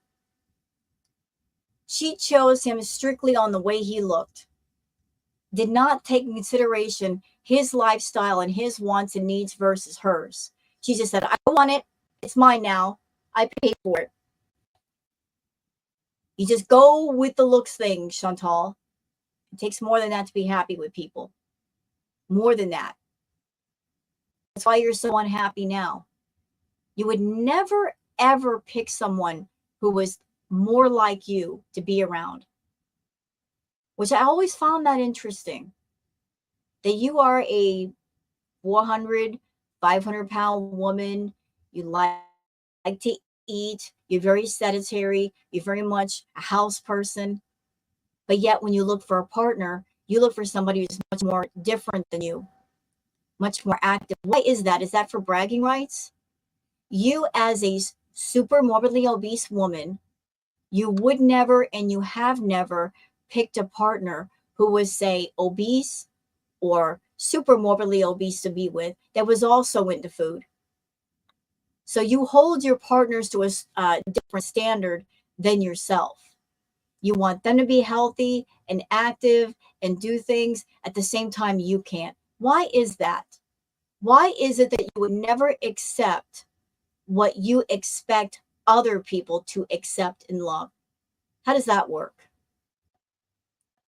She chose him strictly on the way he looked, did not take into consideration his lifestyle and his wants and needs versus hers. She just said, I want it. It's mine now. I paid for it. You just go with the looks thing, Shantal. It takes more than that to be happy with people. More than that. That's why you're so unhappy now. You would never, ever pick someone who was more like you to be around, which I always found that interesting. That you are a 400, 500-pound woman. You like to eat. You're very sedentary. You're very much a house person. But yet when you look for a partner, you look for somebody who's much more different than you, much more active. Why is that? Is that for bragging rights? You as a super morbidly obese woman, you would never and you have never picked a partner who was, say, obese or super morbidly obese to be with that was also into food. So you hold your partners to a different standard than yourself. You want them to be healthy and active and do things at the same time you can't. Why is that? Why is it that you would never accept what you expect other people to accept and love? How does that work?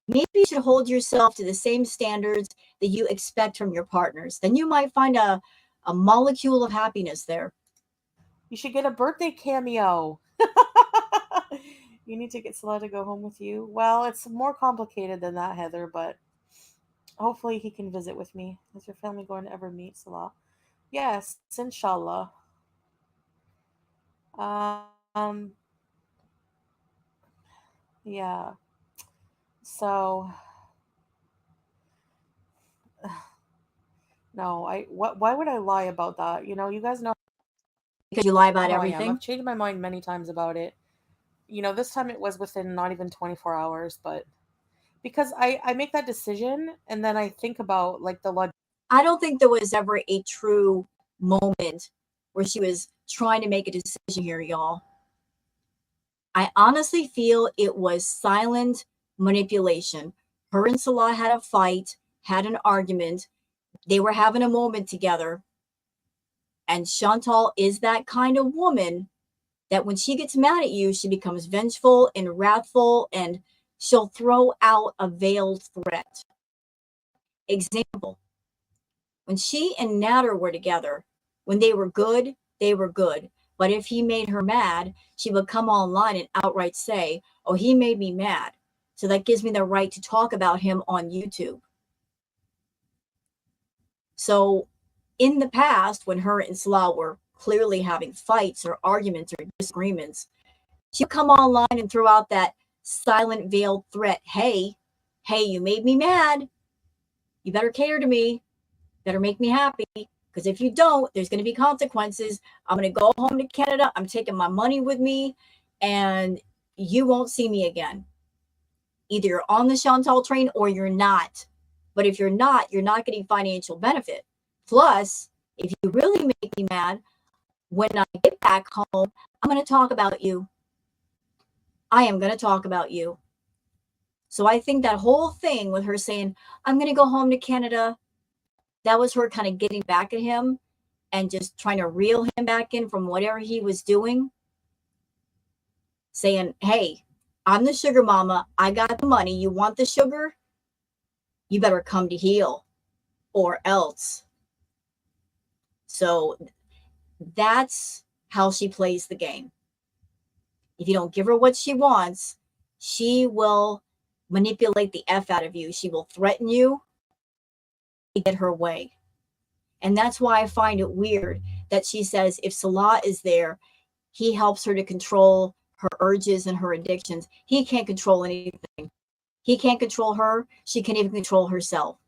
Maybe you should hold yourself to the same standards that you expect from your partners. Then you might find a molecule of happiness there. You should get a birthday cameo. You need to get Salah to go home with you. Well, it's more complicated than that, Heather, but hopefully he can visit with me. Is your family going to ever meet Salah? Yes, inshallah. Yeah. So no, why would I lie about that? You know, you guys know Because you lie about how I am. everything. I've changed my mind many times about it. You know, this time it was within not even 24 hours, but because I make that decision and then I think about like the logic. I don't think there was ever a true moment where she was trying to make a decision here, y'all. I honestly feel it was silent manipulation. Her and Salah had a fight, had an argument. They were having a moment together. And Shantal is that kind of woman that when she gets mad at you, she becomes vengeful and wrathful, and she'll throw out a veiled threat. Example, when she and Nader were together, when they were good, they were good. But if he made her mad, she would come online and outright say, oh, he made me mad. So that gives me the right to talk about him on YouTube. So in the past, when her and Salah were clearly having fights or arguments or disagreements, she'd come online and throw out that silent veiled threat. Hey, you made me mad. You better cater to me. Better make me happy. Because if you don't, there's going to be consequences. I'm going to go home to Canada. I'm taking my money with me, and you won't see me again. Either you're on the Shantal train or you're not. But if you're not getting financial benefit. Plus, if you really make me mad, when I get back home, I'm going to talk about you. I am going to talk about you. So I think that whole thing with her saying, I'm going to go home to Canada, that was her kind of getting back at him and just trying to reel him back in from whatever he was doing. Saying, hey, I'm the sugar mama. I got the money. You want the sugar? You better come to heel or else. So that's how she plays the game. If you don't give her what she wants, she will manipulate the F out of you. She will threaten you to get her way. And that's why I find it weird that she says if Salah is there, he helps her to control her urges and her addictions. He can't control anything. He can't control her. She can't even control herself.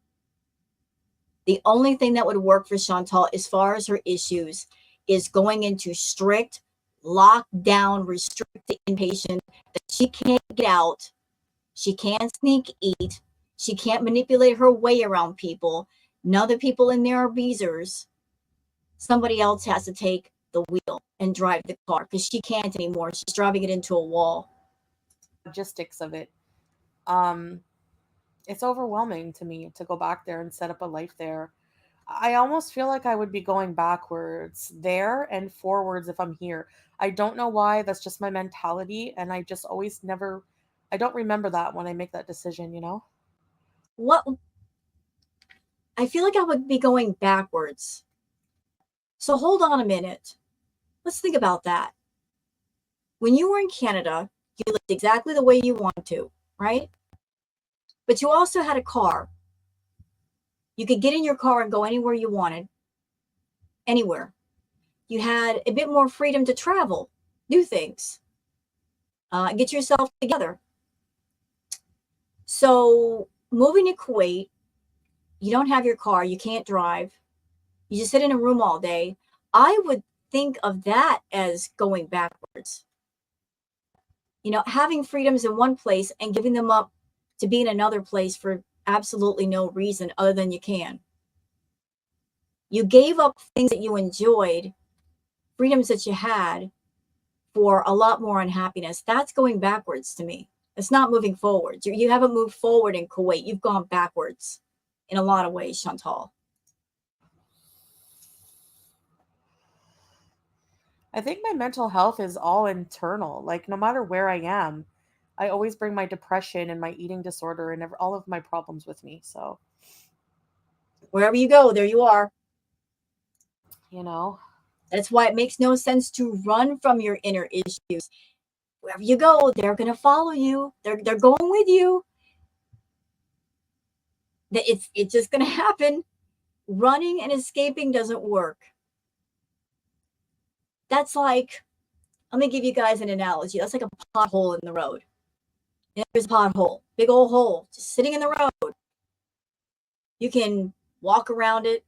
The only thing that would work for Shantal as far as her issues is going into strict lockdown, restricted inpatient that she can't get out. She can't sneak eat. She can't manipulate her way around people. None of the people in there are beezers. Somebody else has to take the wheel and drive the car because she can't anymore. She's driving it into a wall. Logistics of it. It's overwhelming to me to go back there and set up a life there. I almost feel like I would be going backwards there and forwards if I'm here. I don't know why. That's just my mentality. And I just always I don't remember that when I make that decision, you know? What? I feel like I would be going backwards. So hold on a minute. Let's think about that. When you were in Canada, you lived exactly the way you wanted to, right? But you also had a car. You could get in your car and go anywhere you wanted. Anywhere. You had a bit more freedom to travel, do things, get yourself together. So moving to Kuwait, you don't have your car, you can't drive, you just sit in a room all day. I would think of that as going backwards. You know, having freedoms in one place and giving them up to be in another place for absolutely no reason other than you can. You gave up things that you enjoyed, freedoms that you had, for a lot more unhappiness. That's going backwards to me. It's not moving forward. You haven't moved forward in Kuwait. You've gone backwards in a lot of ways, Shantal. I think my mental health is all internal. Like, no matter where I am, I always bring my depression and my eating disorder and all of my problems with me. So, wherever you go, there you are. you know, that's why it makes no sense to run from your inner issues. Wherever you go, they're going to follow you. They're going with you. It's just going to happen. Running and escaping doesn't work. That's like, let me give you guys an analogy. That's like a pothole in the road. There's a pothole, big old hole, just sitting in the road. You can walk around it.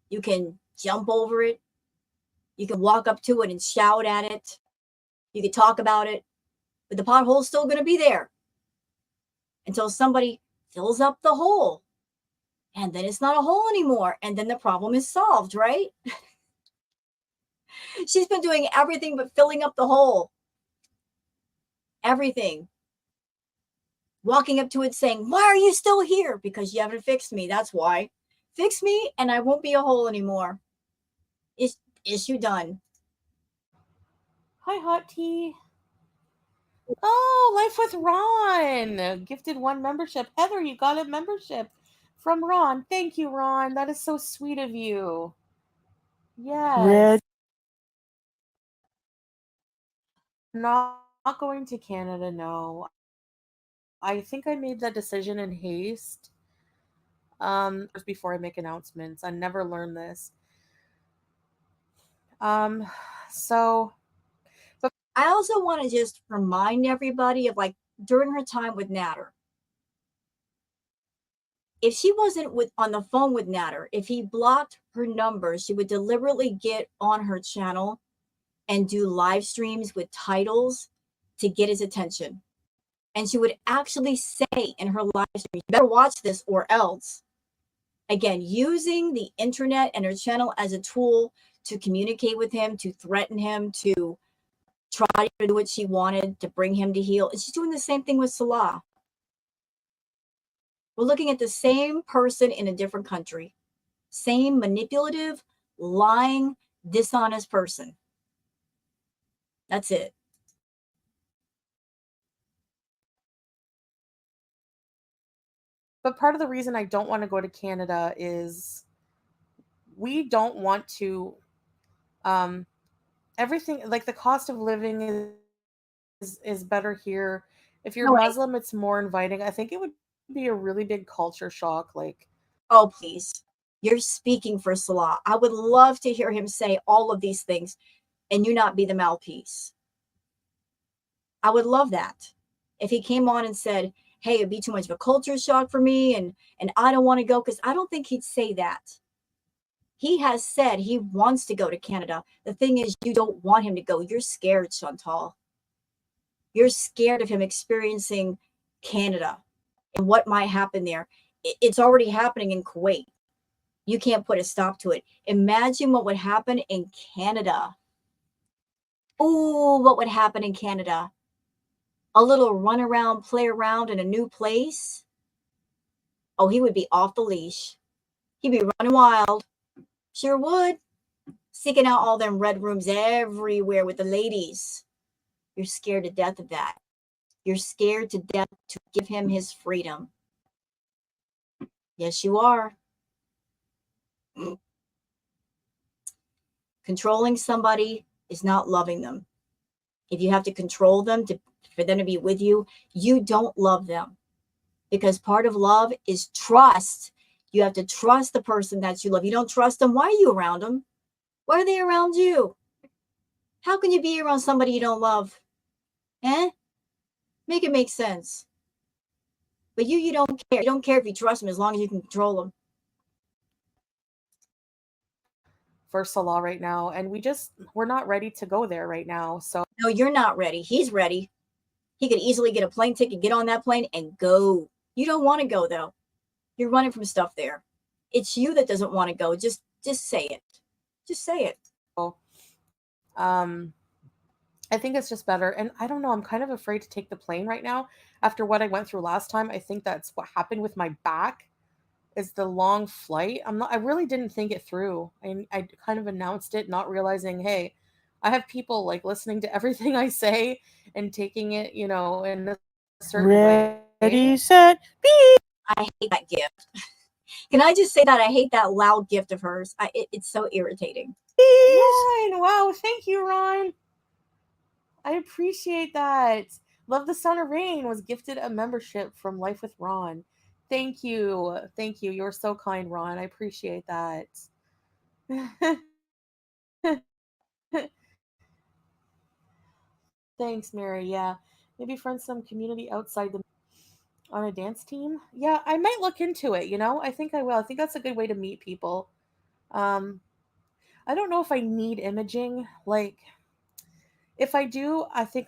You can jump over it. You can walk up to it and shout at it. You can talk about it. But the pothole's still going to be there until somebody fills up the hole. And then it's not a hole anymore. And then the problem is solved, right? She's been doing everything but filling up the hole. Everything. Walking up to it saying, why are you still here? Because you haven't fixed me. That's why. Fix me and I won't be a hole anymore. Issue done. Hi, Hot Tea. Oh, Life with Ron. Gifted 1 membership. Heather, you got a membership from Ron. Thank you, Ron. That is so sweet of you. Yes. Red. Not going to Canada, no. I think I made that decision in haste. Before I make announcements. I never learned this. So, but I also want to just remind everybody of, like, during her time with Natter, if she wasn't on the phone with Natter, if he blocked her number, she would deliberately get on her channel and do live streams with titles to get his attention. And she would actually say in her live stream, you better watch this or else. Again, using the internet and her channel as a tool to communicate with him, to threaten him, to try to do what she wanted, to bring him to heel. And she's doing the same thing with Salah. We're looking at the same person in a different country. Same manipulative, lying, dishonest person. That's it. But part of the reason I don't want to go to Canada is we don't want to, everything, like the cost of living is better here. If you're Muslim, it's more inviting. I think it would be a really big culture shock. Like, oh, please. You're speaking for Salah. I would love to hear him say all of these things and you not be the mouthpiece. I would love that. If he came on and said, hey, it'd be too much of a culture shock for me and I don't want to go, because I don't think he'd say that. He has said he wants to go to Canada. The thing is, you don't want him to go. You're scared, Shantal. You're scared of him experiencing Canada and what might happen there. It's already happening in Kuwait. You can't put a stop to it. Imagine what would happen in Canada. Ooh, what would happen in Canada? A little run around, play around in a new place. Oh, he would be off the leash. He'd be running wild. Sure would. Seeking out all them red rooms everywhere with the ladies. You're scared to death of that. You're scared to death to give him his freedom. Yes, you are. Controlling somebody is not loving them. If you have to control them for them to be with you, you don't love them. Because part of love is trust. You have to trust the person that you love. You don't trust them. Why are you around them? Why are they around you? How can you be around somebody you don't love? Make it make sense. But you don't care. You don't care if you trust them as long as you can control them. For Salah right now, and we're not ready to go there right now. So no, you're not ready. He's ready. He could easily get a plane ticket, get on that plane and go. You don't want to go though. You're running from stuff there. It's you that doesn't want to go. Just Just say it. Just say it. I think it's just better. And I don't know, I'm kind of afraid to take the plane right now. After what I went through last time, I think that's what happened with my back is the long flight. I really didn't think it through. I kind of announced it, not realizing, hey, I have people like listening to everything I say and taking it, in a certain way. Ready, set, be. I hate that gift. Can I just say that I hate that loud gift of hers? It's so irritating. Ron, wow, thank you, Ron. I appreciate that. Love the Sound of Rain was gifted a membership from Life with Ron. Thank you. Thank you. You're so kind, Ron. I appreciate that. Thanks, Mary. Yeah. Maybe friend some community outside the on a dance team. Yeah, I might look into it, I think I will. I think that's a good way to meet people. I don't know if I need imaging. Like, if I do, I think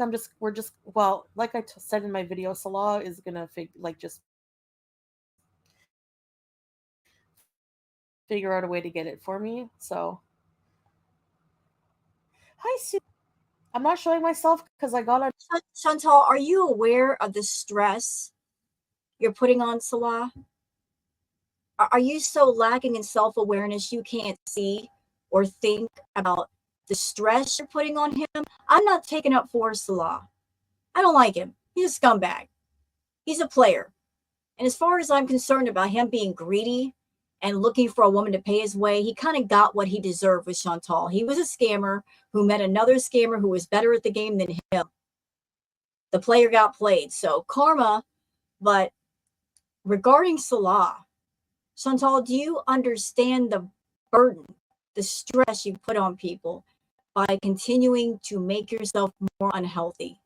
well, like I said in my video, Salah is gonna just figure out a way to get it for me. So, hi, Sue. I'm not showing myself because I got on. Shantal, are you aware of the stress you're putting on Salah? Are you so lacking in self-awareness you can't see or think about the stress you're putting on him? I'm not taking up for Salah. I don't like him. He's a scumbag. He's a player. And as far as I'm concerned about him being greedy and looking for a woman to pay his way, he kind of got what he deserved with Shantal. He was a scammer who met another scammer who was better at the game than him. The player got played. So karma, but regarding Salah, Shantal, do you understand the burden, the stress you put on people by continuing to make yourself more unhealthy,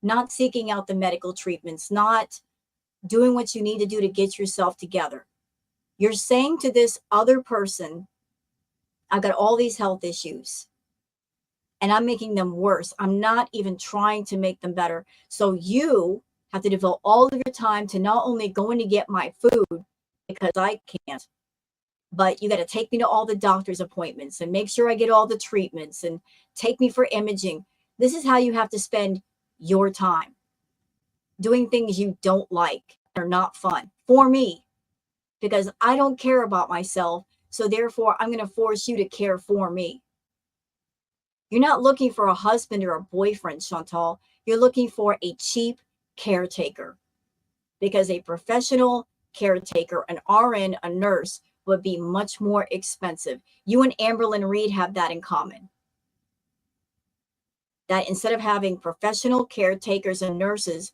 not seeking out the medical treatments, not doing what you need to do to get yourself together? You're saying to this other person, I've got all these health issues and I'm making them worse. I'm not even trying to make them better. So you have to devote all of your time to not only going to get my food because I can't, but you got to take me to all the doctor's appointments and make sure I get all the treatments and take me for imaging. This is how you have to spend your time, doing things you don't like or not fun for me, because I don't care about myself. So therefore, I'm going to force you to care for me. You're not looking for a husband or a boyfriend, Shantal. You're looking for a cheap caretaker, because a professional caretaker, an RN, a nurse, would be much more expensive. You and Amberlyn Reed have that in common. That instead of having professional caretakers and nurses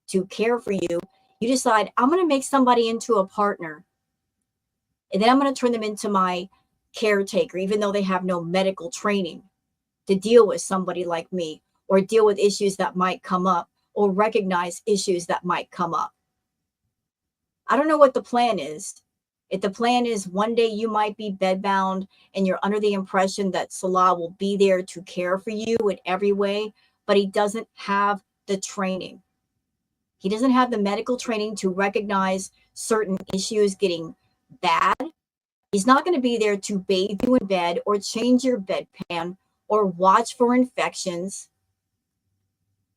to care for you, you decide, I'm going to make somebody into a partner. And then I'm going to turn them into my caretaker, even though they have no medical training to deal with somebody like me or deal with issues that might come up or recognize issues that might come up. I don't know what the plan is. If the plan is one day you might be bedbound and you're under the impression that Salah will be there to care for you in every way, but he doesn't have the training. He doesn't have the medical training to recognize certain issues getting bad. He's not going to be there to bathe you in bed or change your bedpan or watch for infections,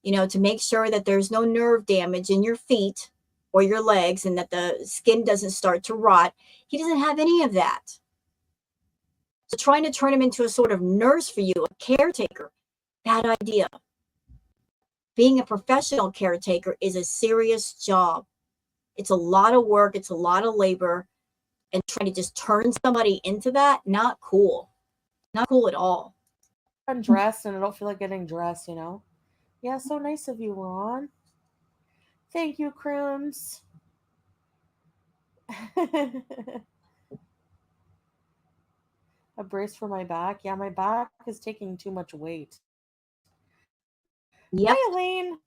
to make sure that there's no nerve damage in your feet or your legs and that the skin doesn't start to rot. He doesn't have any of that. So trying to turn him into a sort of nurse for you, a caretaker, bad idea. Being a professional caretaker is a serious job. It's a lot of work. It's a lot of labor. And trying to just turn somebody into that, not cool. Not cool at all. Undressed and I don't feel like getting dressed, Yeah, so nice of you, Ron. Thank you, Crooms. A brace for my back. Yeah, my back is taking too much weight. Yep. Hi, Elaine.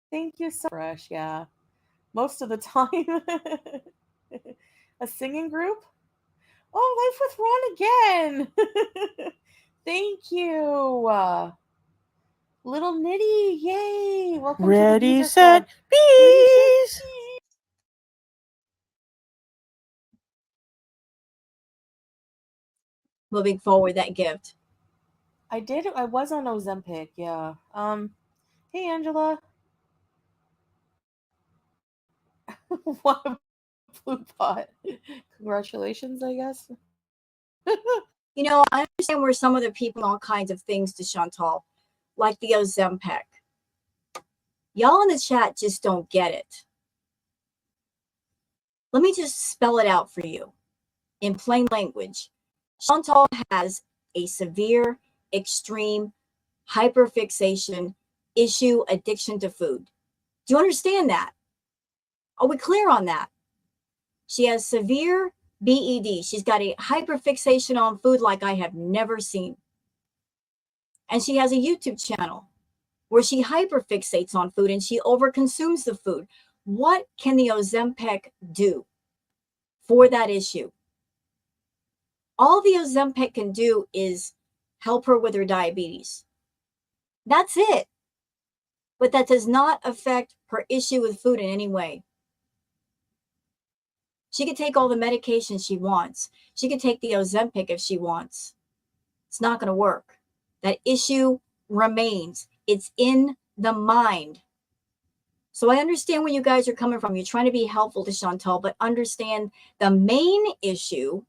Thank you so much. Yeah. Most of the time. A singing group? Oh, Life with Ron again. Thank you. Little Nitty. Yay. Welcome Ready, to the set, Club. bees. moving forward that gift? I did. I was on Ozempic. Yeah. Hey, Angela. What a blue pot. Congratulations, I guess. You know, I understand where some of the people all kinds of things to Shantal, like the Ozempic. Y'all in the chat just don't get it. Let me just spell it out for you in plain language. Shantal has a severe, extreme hyperfixation issue addiction to food. Do you understand that? Are we clear on that? She has severe BED. She's got a hyperfixation on food like I have never seen. And she has a YouTube channel where she hyperfixates on food and she overconsumes the food. What can the Ozempic do for that issue? All the Ozempic can do is help her with her diabetes. That's it. But that does not affect her issue with food in any way. She can take all the medication she wants. She can take the Ozempic if she wants. It's not going to work. That issue remains. It's in the mind. So I understand where you guys are coming from. You're trying to be helpful to Shantal, but understand the main issue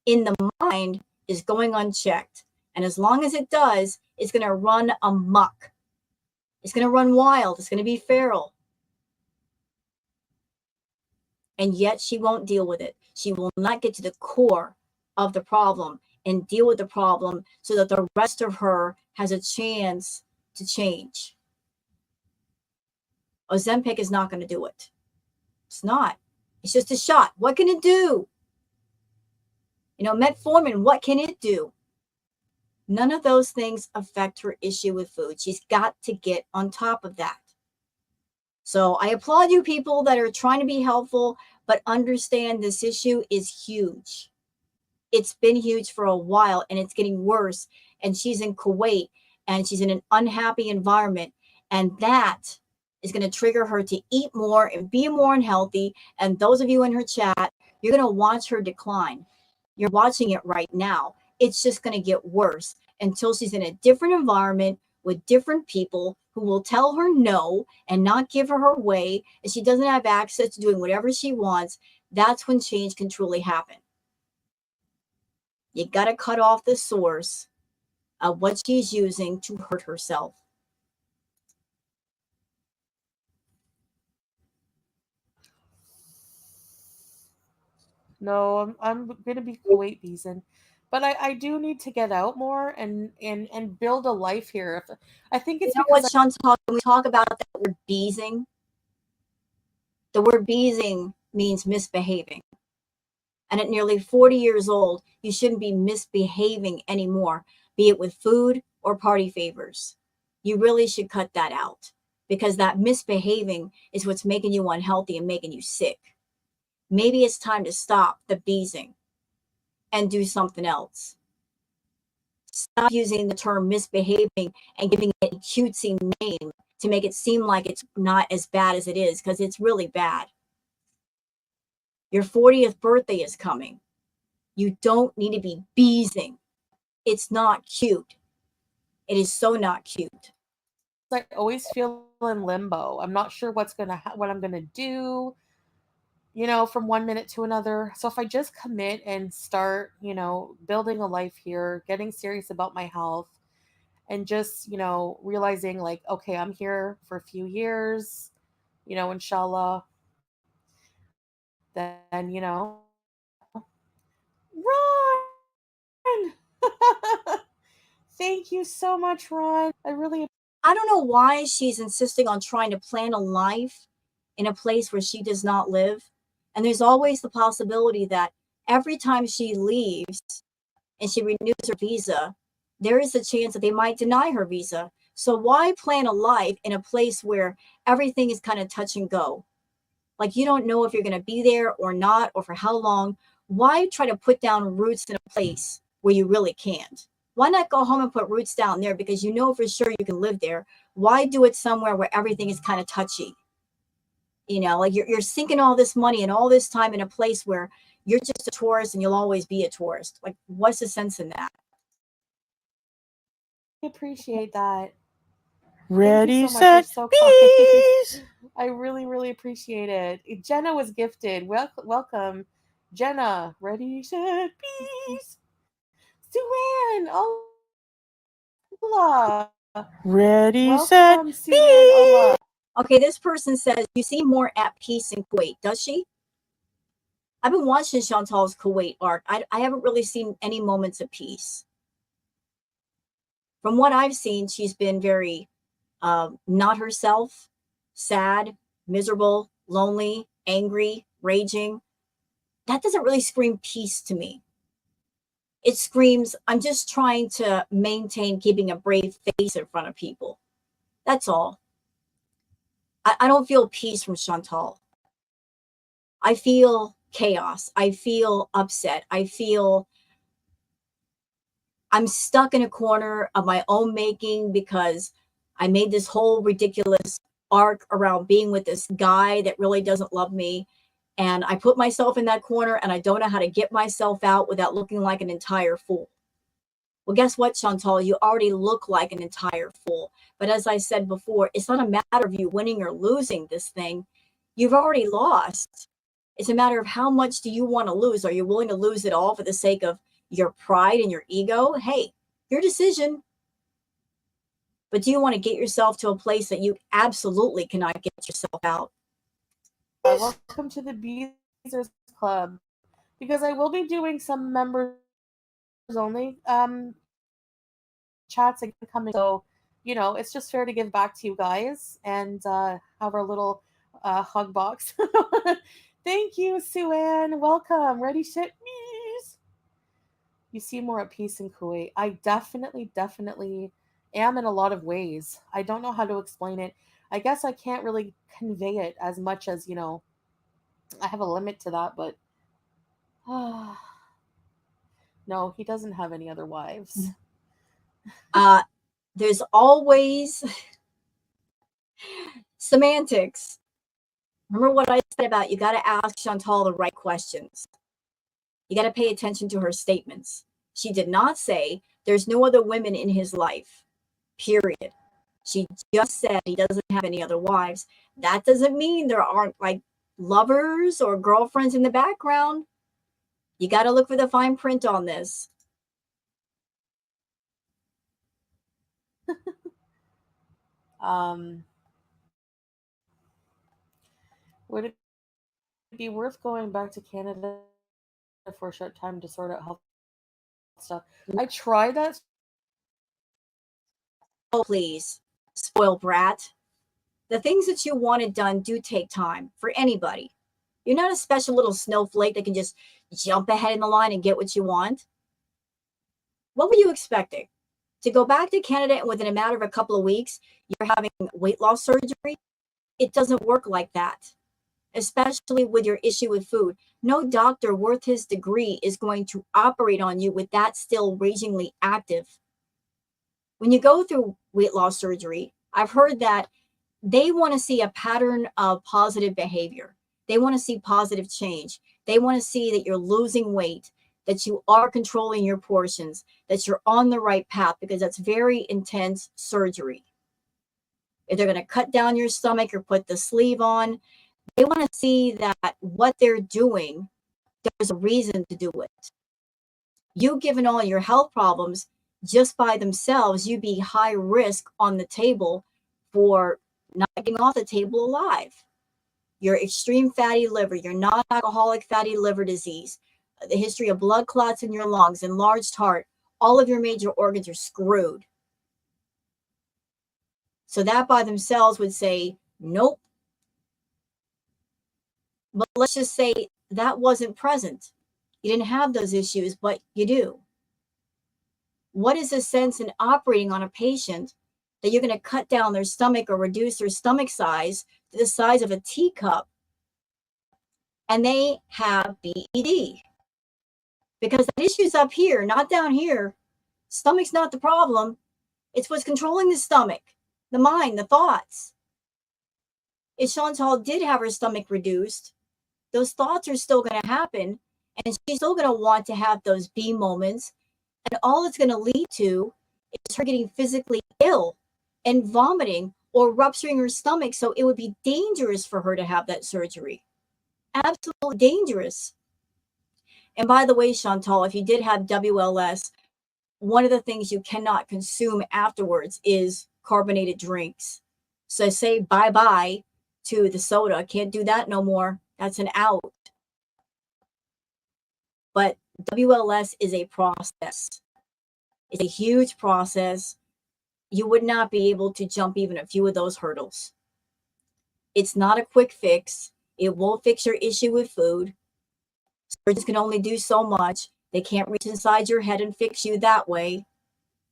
in the mind is going unchecked. And as long as it does, it's going to run amok. It's going to run wild. It's going to be feral. And yet she won't deal with it. She will not get to the core of the problem and deal with the problem so that the rest of her has a chance to change. Ozempic is not going to do it. It's not. It's just a shot. What can it do? You know, metformin, what can it do? None of those things affect her issue with food. She's got to get on top of that. So I applaud you people that are trying to be helpful, but understand this issue is huge. It's been huge for a while and it's getting worse. And she's in Kuwait and she's in an unhappy environment. And that is going to trigger her to eat more and be more unhealthy. And those of you in her chat, you're going to watch her decline. You're watching it right now. It's just going to get worse until she's in a different environment with different people who will tell her no and not give her her way, and she doesn't have access to doing whatever she wants. That's when change can truly happen. You got to cut off the source of what she's using to hurt herself. No, I'm gonna be Kuwait Beeson. But I do need to get out more and build a life here. I think it's you know what, Shantal, when we talk about that word beezing, the word beezing means misbehaving. And at nearly 40 years old, you shouldn't be misbehaving anymore, be it with food or party favors. You really should cut that out because that misbehaving is what's making you unhealthy and making you sick. Maybe it's time to stop the beezing and do something else. Stop using the term misbehaving and giving it a cutesy name to make it seem like it's not as bad as it is, because it's really bad. Your 40th birthday is coming. You don't need to be beezing. It's not cute. It is so not cute. I always feel in limbo. I'm not sure what I'm gonna do, you know, from one minute to another. So if I just commit and start, you know, building a life here, getting serious about my health, and just, you know, realizing like, okay, I'm here for a few years, you know, inshallah, then, you know, Ron! Thank you so much, Ron. I don't know why she's insisting on trying to plan a life in a place where she does not live. And there's always the possibility that every time she leaves and she renews her visa, there is a chance that they might deny her visa. So why plan a life in a place where everything is kind of touch and go? Like you don't know if you're going to be there or not, or for how long. Why try to put down roots in a place where you really can't? Why not go home and put roots down there because you know for sure you can live there? Why do it somewhere where everything is kind of touchy? You know, like you're sinking all this money and all this time in a place where you're just a tourist and you'll always be a tourist. Like, what's the sense in that? I appreciate that. Ready, so set, so peace. I really, really appreciate it. Jenna was gifted. Welcome, Jenna. Ready, set, peace. Suan, hola. Ready, set, Welcome, Suan, hola. Okay, this person says, you seem more at peace in Kuwait. Does she? I've been watching Shantal's Kuwait arc. I haven't really seen any moments of peace. From what I've seen, she's been very not herself, sad, miserable, lonely, angry, raging. That doesn't really scream peace to me. It screams, I'm just trying to maintain keeping a brave face in front of people. That's all. I don't feel peace from Shantal. I feel chaos. I feel upset. I feel I'm stuck in a corner of my own making because I made this whole ridiculous arc around being with this guy that really doesn't love me. And I put myself in that corner and I don't know how to get myself out without looking like an entire fool. Well, guess what, Shantal? You already look like an entire fool. But as I said before, it's not a matter of you winning or losing this thing. You've already lost. It's a matter of how much do you want to lose? Are you willing to lose it all for the sake of your pride and your ego? Hey, your decision. But do you want to get yourself to a place that you absolutely cannot get yourself out? Welcome to the Beezers Club. Because I will be doing some members only chats again coming. So, you know, it's just fair to give back to you guys and have our little hug box. Thank you, Suan. Welcome. Ready, shit, peace. You seem more at peace in Kuwait. I definitely am in a lot of ways. I don't know how to explain it. I guess I can't really convey it as much as, you know, I have a limit to that, but no, he doesn't have any other wives. There's always semantics. Remember what I said about you got to ask Shantal the right questions. You got to pay attention to her statements. She did not say there's no other women in his life, period. She just said he doesn't have any other wives. That doesn't mean there aren't like lovers or girlfriends in the background. You got to look for the fine print on this. Would it be worth going back to Canada for a short time to sort out health stuff? I tried that. Oh, please, spoiled brat. The things that you wanted done do take time for anybody. You're not a special little snowflake that can just jump ahead in the line and get what you want. What were you expecting? To go back to Canada and within a matter of a couple of weeks, you're having weight loss surgery? It doesn't work like that, especially with your issue with food. No doctor worth his degree is going to operate on you with that still ragingly active. When you go through weight loss surgery, I've heard that they want to see a pattern of positive behavior. They want to see positive change. They want to see that you're losing weight, that you are controlling your portions, that you're on the right path, because that's very intense surgery. If they're going to cut down your stomach or put the sleeve on, they want to see that what they're doing, there's a reason to do it. You given all your health problems just by themselves, you'd be high risk on the table for not getting off the table alive. Your extreme fatty liver, your non-alcoholic fatty liver disease, the history of blood clots in your lungs, enlarged heart, all of your major organs are screwed. So that by themselves would say, nope. But let's just say that wasn't present. You didn't have those issues, but you do. What is the sense in operating on a patient that you're going to cut down their stomach or reduce their stomach size to the size of a teacup and they have BED? Because that issue's up here, not down here. Stomach's not the problem. It's what's controlling the stomach, the mind, the thoughts. If Shantal did have her stomach reduced, those thoughts are still going to happen. And she's still going to want to have those B moments. And all it's going to lead to is her getting physically ill and vomiting or rupturing her stomach. So it would be dangerous for her to have that surgery. Absolutely dangerous. And by the way, Shantal, if you did have WLS, one of the things you cannot consume afterwards is carbonated drinks. So say bye-bye to the soda. Can't do that no more. That's an out. But WLS is a process. It's a huge process. You would not be able to jump even a few of those hurdles. It's not a quick fix. It won't fix your issue with food. Surgeons can only do so much. They can't reach inside your head and fix you that way.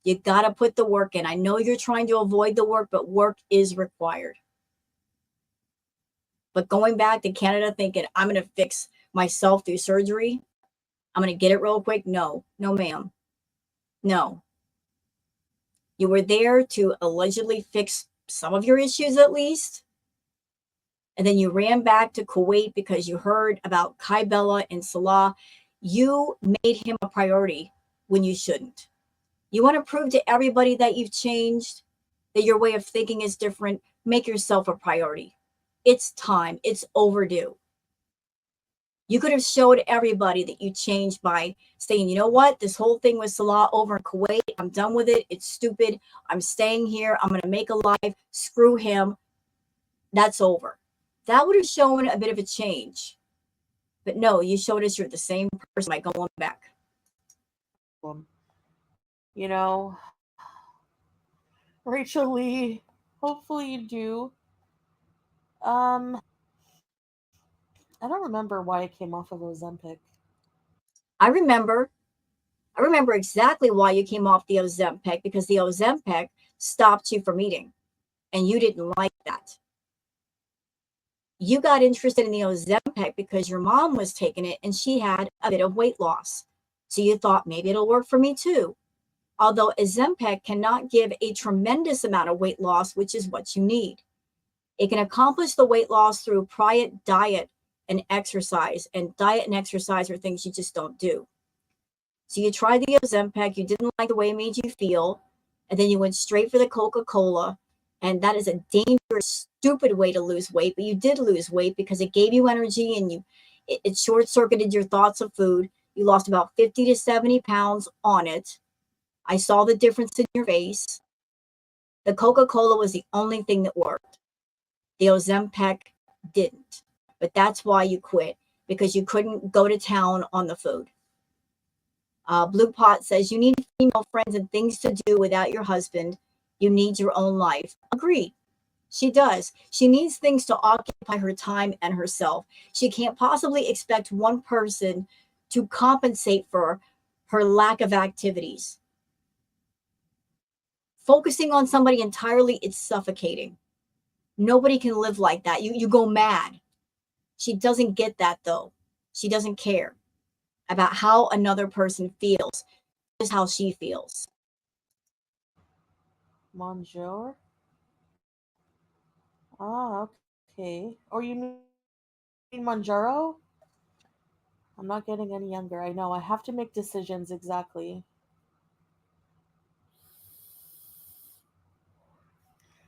You got to put the work in. I know you're trying to avoid the work, but work is required. But going back to Canada thinking, I'm going to fix myself through surgery, I'm going to get it real quick. No, ma'am. No. You were there to allegedly fix some of your issues at least. And then you ran back to Kuwait because you heard about Bella and Salah. You made him a priority when you shouldn't. You want to prove to everybody that you've changed, that your way of thinking is different. Make yourself a priority. It's time. It's overdue. You could have showed everybody that you changed by saying, you know what? This whole thing with Salah over in Kuwait, I'm done with it. It's stupid. I'm staying here. I'm going to make a life. Screw him. That's over. That would have shown a bit of a change. But no, you showed us you're the same person by going back. You know, Rachel Lee, hopefully you do. I don't remember why I came off of Ozempic. I remember exactly why you came off the Ozempic, because the Ozempic stopped you from eating, and you didn't like that. You got interested in the Ozempic because your mom was taking it and she had a bit of weight loss. So you thought maybe it'll work for me too. Although Ozempic cannot give a tremendous amount of weight loss, which is what you need. It can accomplish the weight loss through prior diet and exercise, and diet and exercise are things you just don't do. So you tried the Ozempic, you didn't like the way it made you feel, and then you went straight for the Coca-Cola, and that is a dangerous, stupid way to lose weight, but you did lose weight because it gave you energy and it short-circuited your thoughts of food. You lost about 50 to 70 pounds on it. I saw the difference in your face. The Coca-Cola was the only thing that worked. The Ozempic didn't. But that's why you quit, because you couldn't go to town on the food. Blue Pot says you need female friends and things to do without your husband. You need your own life. Agreed. She does. She needs things to occupy her time and herself. She can't possibly expect one person to compensate for her lack of activities. Focusing on somebody entirely, it's suffocating. Nobody can live like that. You go mad. She doesn't get that, though. She doesn't care about how another person feels, just how she feels. Bonjour? Ah, okay. Or you mean Manjaro? I'm not getting any younger. I know. I have to make decisions exactly.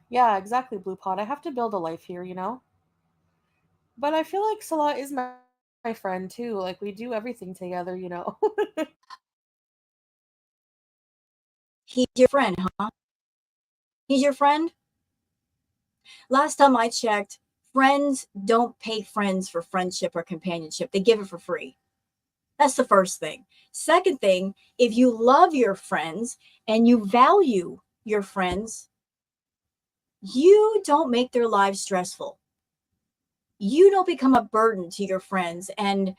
Yeah, exactly, Blue Pot. I have to build a life here, you know? But I feel like Salah is my friend too. Like we do everything together, you know. He's your friend, huh? He's your friend? Last time I checked, friends don't pay friends for friendship or companionship. They give it for free. That's the first thing. Second thing, if you love your friends and you value your friends, you don't make their lives stressful. You don't become a burden to your friends, and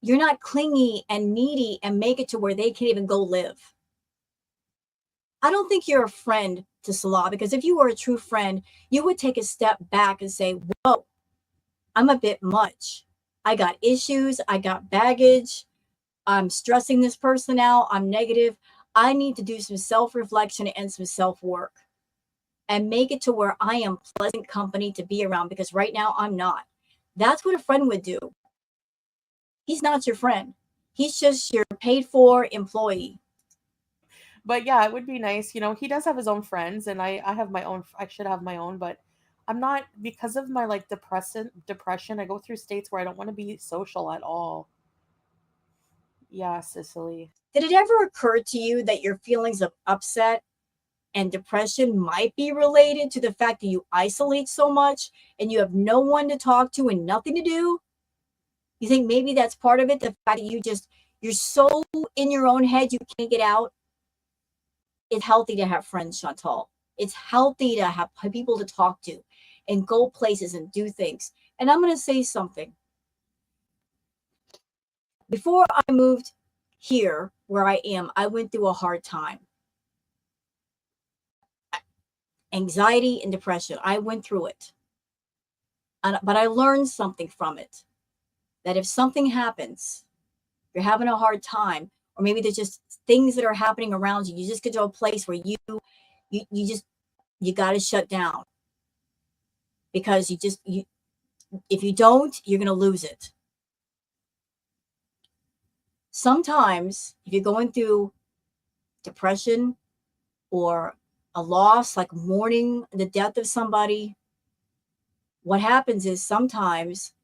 you're not clingy and needy and make it to where they can't even go live. I don't think you're a friend to Salah, because if you were a true friend, you would take a step back and say, whoa, I'm a bit much. I got issues. I got baggage. I'm stressing this person out. I'm negative. I need to do some self-reflection and some self-work and make it to where I am pleasant company to be around, because right now I'm not. That's what a friend would do. He's not your friend. He's just your paid for employee. But yeah, it would be nice. You know, he does have his own friends, and I have my own. I should have my own, but I'm not, because of my like depression. I go through states where I don't want to be social at all. Yeah, Cicely. Did it ever occur to you that your feelings of upset and depression might be related to the fact that you isolate so much and you have no one to talk to and nothing to do? You think maybe that's part of it? The fact that you're so in your own head you can't get out? It's healthy to have friends, Chantal. It's healthy to have people to talk to and go places and do things. And I'm going to say something. Before I moved here where I am, I went through a hard time. Anxiety and depression. I went through it. But I learned something from it. That if something happens, you're having a hard time, or maybe there's just things that are happening around you, you just get to a place where you got to shut down, because if you don't, you're going to lose it. Sometimes if you're going through depression or a loss, like mourning the death of somebody, what happens is sometimes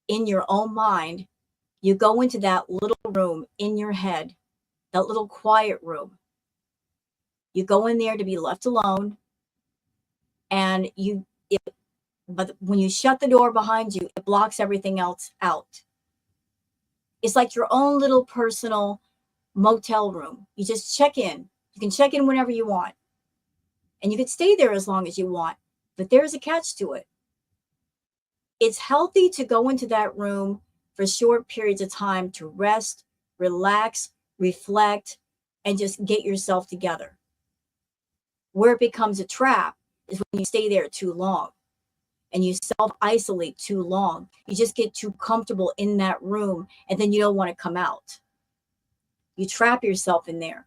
in your own mind, you go into that little room in your head, that little quiet room. You go in there to be left alone, and but when you shut the door behind you, it blocks everything else out. It's like your own little personal motel room. You just check in. You can check in whenever you want, and you can stay there as long as you want. But there's a catch to it. It's healthy to go into that room for short periods of time to rest, relax, reflect, and just get yourself together. Where it becomes a trap is when you stay there too long and you self-isolate too long. You just get too comfortable in that room, and then you don't want to come out. You trap yourself in there.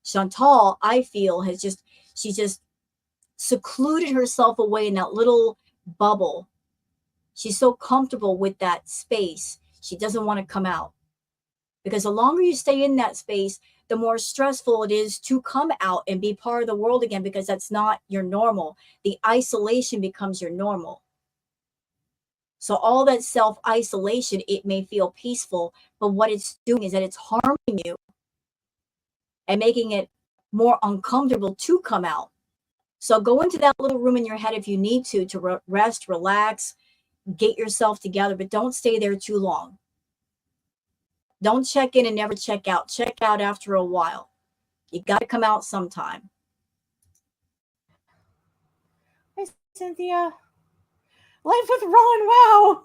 Shantal, I feel, she just secluded herself away in that little bubble. She's so comfortable with that space. She doesn't want to come out, because the longer you stay in that space, the more stressful it is to come out and be part of the world again, because that's not your normal. The isolation becomes your normal. So all that self-isolation, it may feel peaceful, but what it's doing is that it's harming you and making it more uncomfortable to come out. So go into that little room in your head if you need to rest, relax, get yourself together, but don't stay there too long. Don't check in and never check out. Check out after a while. You got to come out sometime. Hi, Cynthia. Life with Ron, wow.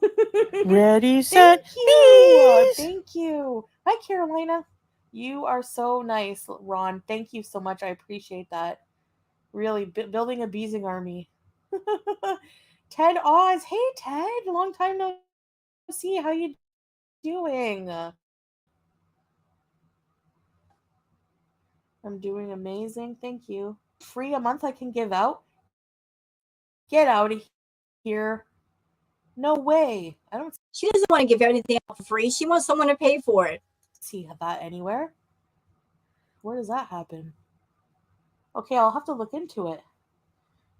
Ready, set, Thank you. peace. Thank you. Hi, Carolina. You are so nice, Ron. Thank you so much. I appreciate that. Really, building a beezing army. Ted Oz. Hey, Ted. Long time no see. How you doing? I'm doing amazing. Thank you. Free a month I can give out? Get out of here. No way. I don't She doesn't want to give anything out for free. She wants someone to pay for it. see that anywhere. Where does that happen? Okay, I'll have to look into it.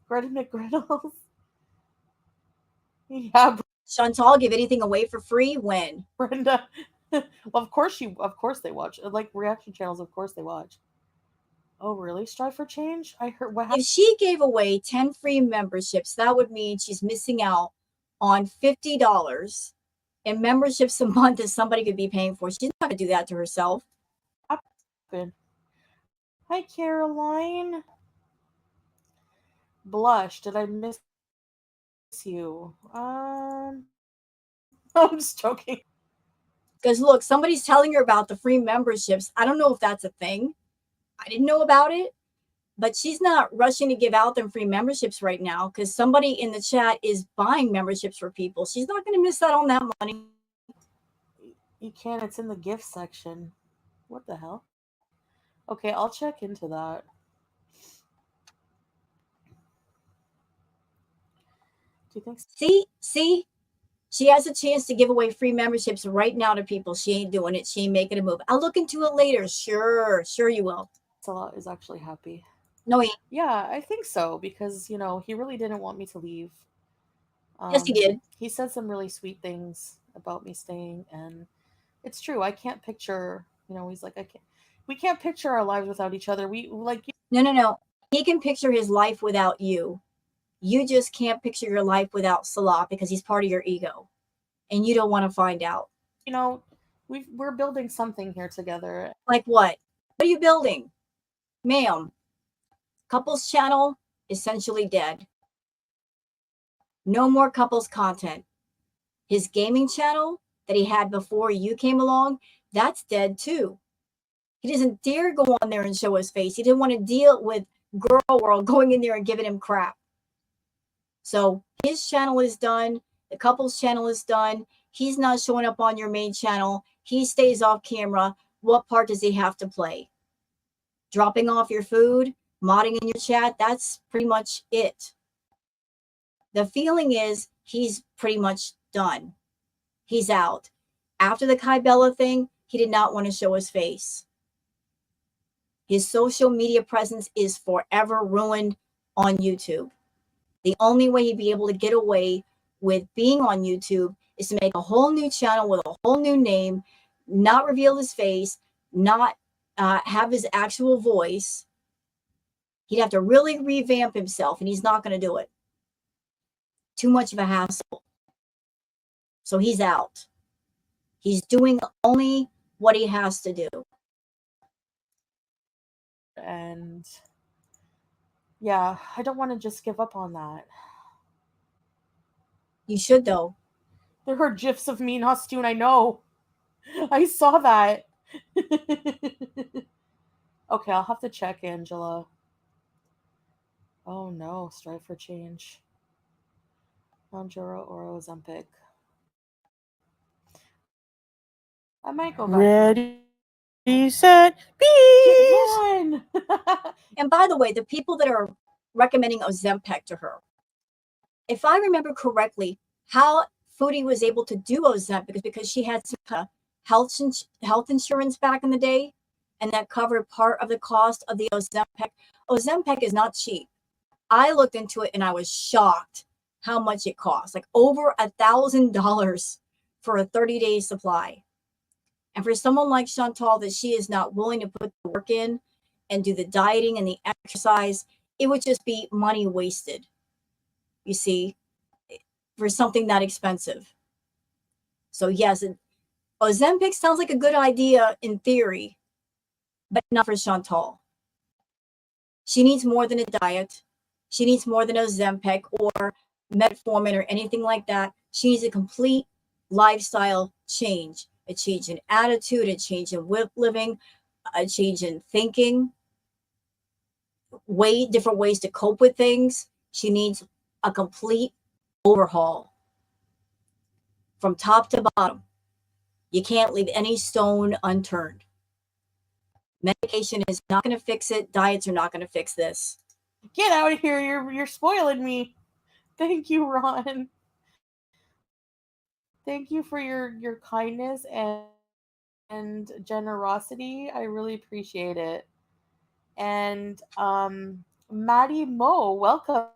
Greta McGriddles. Yeah, Chantal, give anything away for free? When? Brenda. Well, of course they watch. Like reaction channels, of course they watch. Oh, really? Strive for change? I heard what happened. If she gave away 10 free memberships, that would mean she's missing out on $50 in memberships a month that somebody could be paying for. She's not going to do that to herself. Hi, Caroline. Blush. Did I miss you? I'm just joking. Because look, somebody's telling her about the free memberships. I don't know if that's a thing. I didn't know about it, but she's not rushing to give out them free memberships right now because somebody in the chat is buying memberships for people. She's not going to miss out on that money. You can. It's in the gift section. What the hell? Okay, I'll check into that. Do you think? See, She has a chance to give away free memberships right now to people. She ain't doing it. She ain't making a move. I'll look into it later. Sure you will. Salah is actually happy. No, yeah, I think so, because, you know, he really didn't want me to leave. Yes, he did. He said some really sweet things about me staying, and it's true. I can't picture, you know, he's like, we can't picture our lives without each other. We like. No. He can picture his life without you. You just can't picture your life without Salah because he's part of your ego, and you don't want to find out. You know, we're building something here together. Like what? What are you building, ma'am? Couples channel essentially dead. No more couples content. His gaming channel that he had before you came along, that's dead too. He doesn't dare go on there and show his face. He didn't want to deal with Girl World going in there and giving him crap. So his channel is done. The couple's channel is done. He's not showing up on your main channel. He stays off camera. What part does he have to play? Dropping off your food, modding in your chat, that's pretty much it. The feeling is he's pretty much done. He's out. After the Kai Bella thing, he did not want to show his face. His social media presence is forever ruined on YouTube. The only way he'd be able to get away with being on YouTube is to make a whole new channel with a whole new name, not reveal his face, not have his actual voice. He'd have to really revamp himself, and he's not going to do it. Too much of a hassle. So he's out. He's doing only what he has to do. And yeah, I don't want to just give up on that. You should, though. There are gifs of me and Hostune, I know. I saw that. Okay, I'll have to check, Angela. Oh no, strive for change. Manjaro or Ozempic. I might go back. Ready, set, peace! And by the way, the people that are recommending Ozempic to her, if I remember correctly, how Fraudy was able to do Ozempic is because she had some health insurance back in the day, and that covered part of the cost of the Ozempic. Ozempic is not cheap. I looked into it and I was shocked how much it costs, like over $1,000 for a 30-day supply. And for someone like Shantal, that she is not willing to put the work in and do the dieting and the exercise, it would just be money wasted, you see, for something that expensive. So yes, Ozempic sounds like a good idea in theory, but not for Shantal. She needs more than a diet. She needs more than Ozempic or metformin or anything like that. She needs a complete lifestyle change, a change in attitude, a change in living, a change in thinking, different ways to cope with things. She needs a complete overhaul from top to bottom. You can't leave any stone unturned. Medication is not going to fix it. Diets are not going to fix this. Get out of here. You're spoiling me. Thank you, Ron. Thank you for your kindness and generosity. I really appreciate it. And Maddie Mo, welcome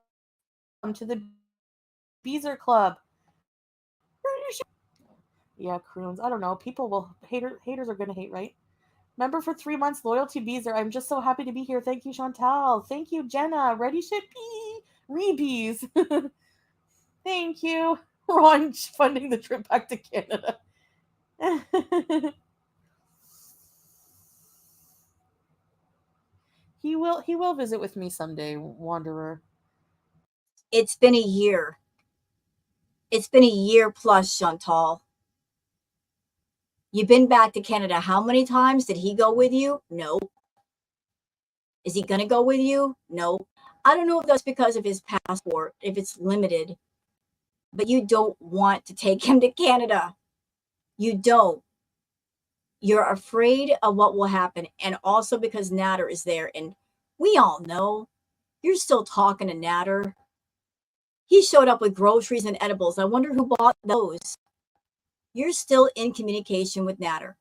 to the Beezer Club. Yeah, croons. I don't know. People will haters are gonna hate, right? Member for 3 months, loyalty Beezer. I'm just so happy to be here. Thank you, Shantal. Thank you, Jenna. Ready shit pee rebees. Thank you, Ron, funding the trip back to Canada. He will visit with me someday, Wanderer. It's been a year. It's been a year plus, Shantal. You've been back to Canada how many times? Did he go with you? No. Is he going to go with you? No. I don't know if that's because of his passport, if it's limited, but you don't want to take him to Canada. You don't. You're afraid of what will happen. And also because Natter is there. And we all know you're still talking to Natter. He showed up with groceries and edibles. I wonder who bought those. You're still in communication with Natter.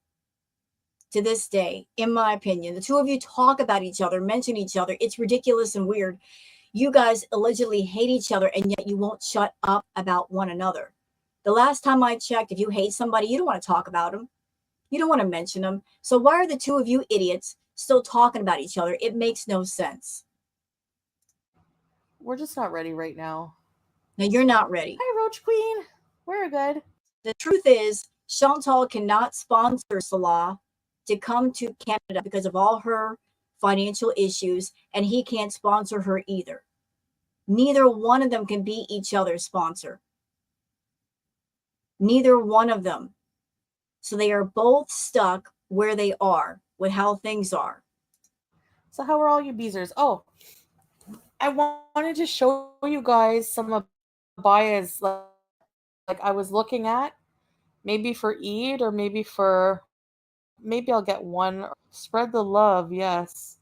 To this day, in my opinion, the two of you talk about each other, mention each other. It's ridiculous and weird. You guys allegedly hate each other, and yet you won't shut up about one another. The last time I checked, if you hate somebody, you don't want to talk about them. You don't want to mention them. So why are the two of you idiots still talking about each other? It makes no sense. We're just not ready right now. Now, you're not ready. Hi, Roach Queen. We're good. The truth is, Shantal cannot sponsor Salah to come to Canada because of all her financial issues, and he can't sponsor her either. Neither one of them can be each other's sponsor. Neither one of them. So they are both stuck where they are with how things are. So how are all you beezers? Oh, I wanted to show you guys some of the bias like I was looking at. Maybe for Eid or maybe I'll get one. Spread the love, yes.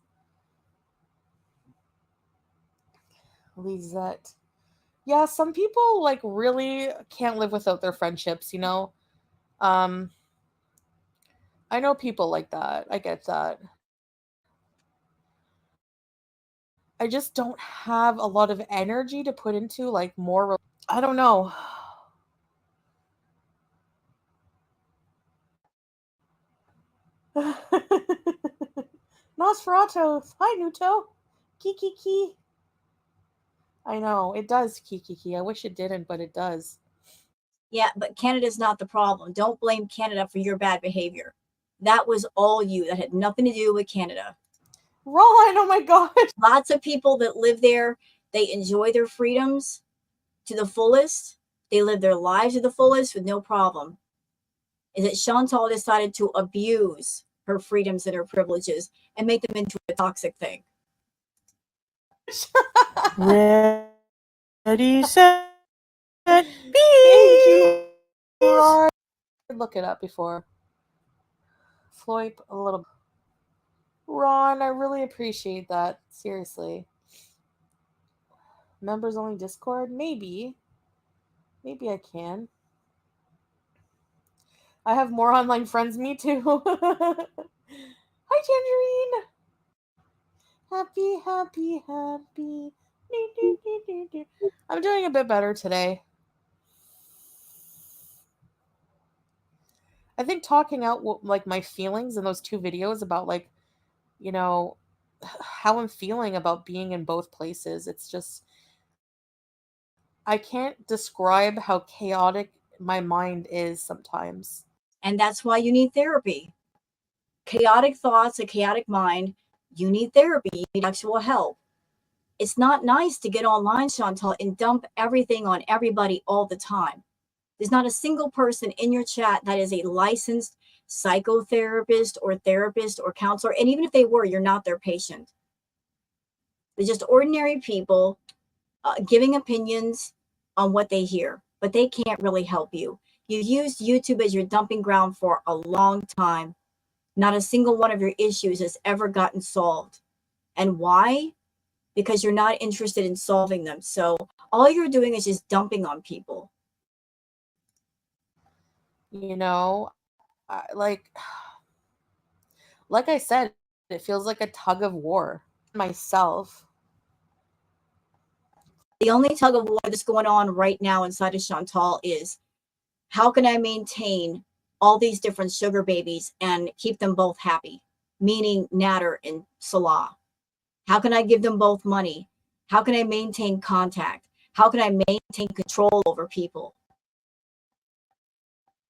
Lisette. Yeah, some people like really can't live without their friendships, you know? I know people like that. I get that. I just don't have a lot of energy to put into like more. I don't know. Nosferatu. Hi, Nuto. Kiki. I know, it does, Kiki. I wish it didn't, but it does. Yeah, but Canada's not the problem. Don't blame Canada for your bad behavior. That was all you. That had nothing to do with Canada. Ron, oh my gosh. Lots of people that live there, they enjoy their freedoms to the fullest. They live their lives to the fullest with no problem. Is that Shantal decided to abuse her freedoms and her privileges and make them into a toxic thing. Ready, set, Thank you, Ron. Look it up before. Floip a little. Ron, I really appreciate that. Seriously. Members only Discord? Maybe. Maybe I can. I have more online friends. Me too. Hi, Tangerine. Happy. I'm doing a bit better today. I think talking out like my feelings in those two videos about like, you know, how I'm feeling about being in both places. It's just, I can't describe how chaotic my mind is sometimes. And that's why you need therapy. Chaotic thoughts, a chaotic mind, you need therapy, you need actual help. It's not nice to get online, Shantal, and dump everything on everybody all the time. There's not a single person in your chat that is a licensed psychotherapist or therapist or counselor. And even if they were, you're not their patient. They're just ordinary people giving opinions on what they hear, but they can't really help you. You've used YouTube as your dumping ground for a long time. Not a single one of your issues has ever gotten solved. And why? Because you're not interested in solving them. So all you're doing is just dumping on people. You know, like I said, it feels like a tug of war. Myself. The only tug of war that's going on right now inside of Shantal is, how can I maintain all these different sugar babies and keep them both happy? Meaning Natter and Salah. How can I give them both money? How can I maintain contact? How can I maintain control over people?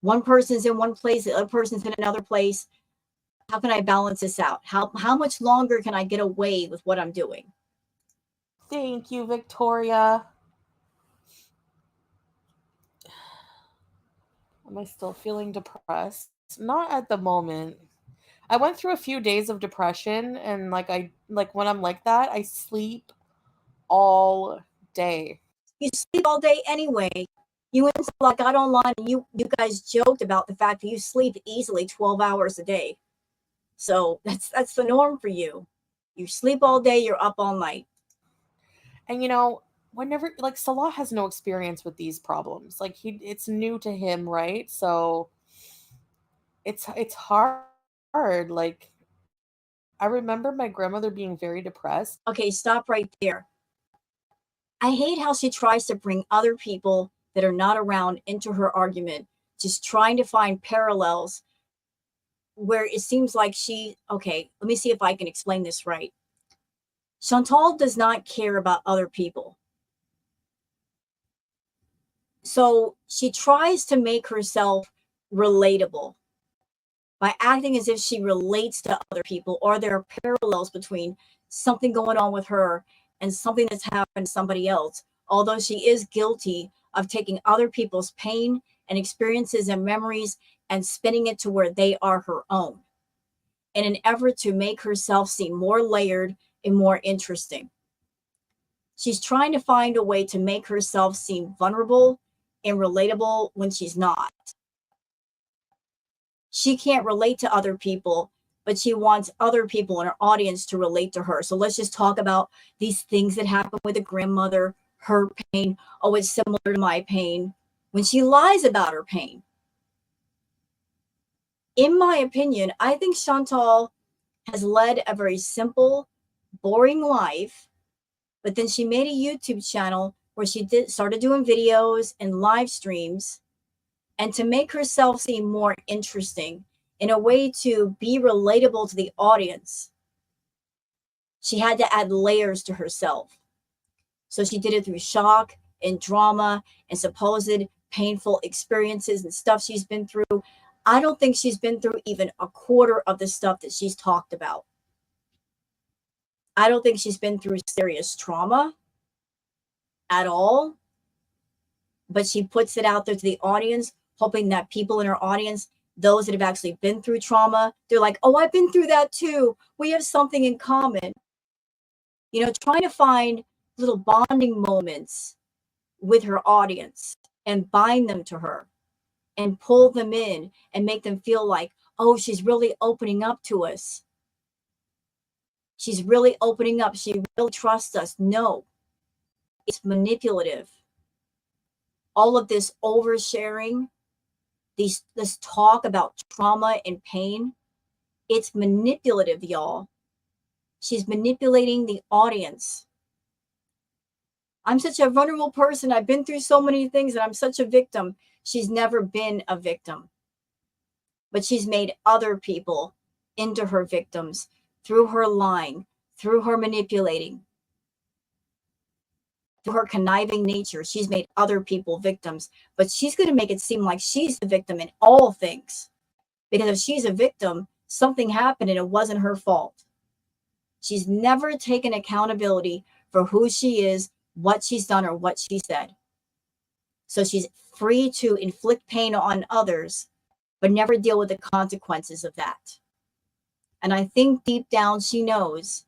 One person's in one place, the other person's in another place. How can I balance this out? How much longer can I get away with what I'm doing? Thank you, Victoria. Am I still feeling depressed? Not at the moment. I went through a few days of depression, and when I'm like that, I sleep all day. You sleep all day anyway. You and Salah got online and you guys joked about the fact that you sleep easily 12 hours a day. So that's the norm for you. You sleep all day, you're up all night. And you know, whenever, like, Salah has no experience with these problems. Like, it's new to him, right? So it's hard. Like, I remember my grandmother being very depressed. Okay, stop right there. I hate how she tries to bring other people that are not around into her argument, just trying to find parallels where it seems like okay, let me see if I can explain this right. Chantal does not care about other people. So she tries to make herself relatable by acting as if she relates to other people, or there are parallels between something going on with her and something that's happened to somebody else, although she is guilty of taking other people's pain and experiences and memories and spinning it to where they are her own in an effort to make herself seem more layered and more interesting. She's trying to find a way to make herself seem vulnerable and relatable when she's not. She can't relate to other people, but she wants other people in her audience to relate to her. So let's just talk about these things that happen with a grandmother, her pain. Oh, it's similar to my pain. When she lies about her pain. In my opinion, I think Chantal has led a very simple, boring life, but then she made a YouTube channel where she started doing videos and live streams, and to make herself seem more interesting in a way to be relatable to the audience, she had to add layers to herself. So she did it through shock and drama and supposed painful experiences and stuff she's been through. I don't think she's been through even a quarter of the stuff that she's talked about. I don't think she's been through serious trauma at all, but she puts it out there to the audience, hoping that people in her audience, those that have actually been through trauma, they're like, oh, I've been through that too. We have something in common. You know, trying to find little bonding moments with her audience and bind them to her and pull them in and make them feel like, oh, she's really opening up to us. She's really opening up. She really trusts us. No, it's manipulative. All of this oversharing, this talk about trauma and pain, it's manipulative, y'all. She's manipulating the audience. I'm such a vulnerable person. I've been through so many things and I'm such a victim. She's never been a victim, but she's made other people into her victims through her lying, through her manipulating, through her conniving nature. She's made other people victims, but she's going to make it seem like she's the victim in all things. Because if she's a victim, something happened and it wasn't her fault. She's never taken accountability for who she is, what she's done, or what she said. So she's free to inflict pain on others, but never deal with the consequences of that. And I think deep down she knows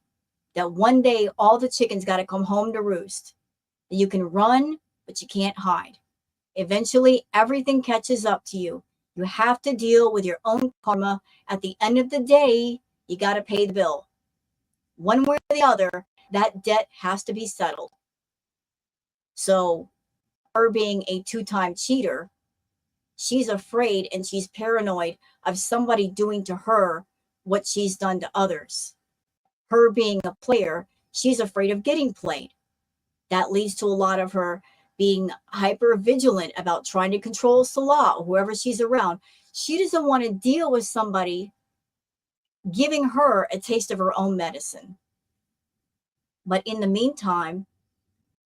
that one day all the chickens got to come home to roost. You can run, but you can't hide. Eventually, everything catches up to you. You have to deal with your own karma. At the end of the day, you got to pay the bill. One way or the other, that debt has to be settled. So her being a two-time cheater, she's afraid and she's paranoid of somebody doing to her what she's done to others. Her being a player, she's afraid of getting played. That leads to a lot of her being hyper vigilant about trying to control Salah or whoever she's around. She doesn't want to deal with somebody giving her a taste of her own medicine. But in the meantime,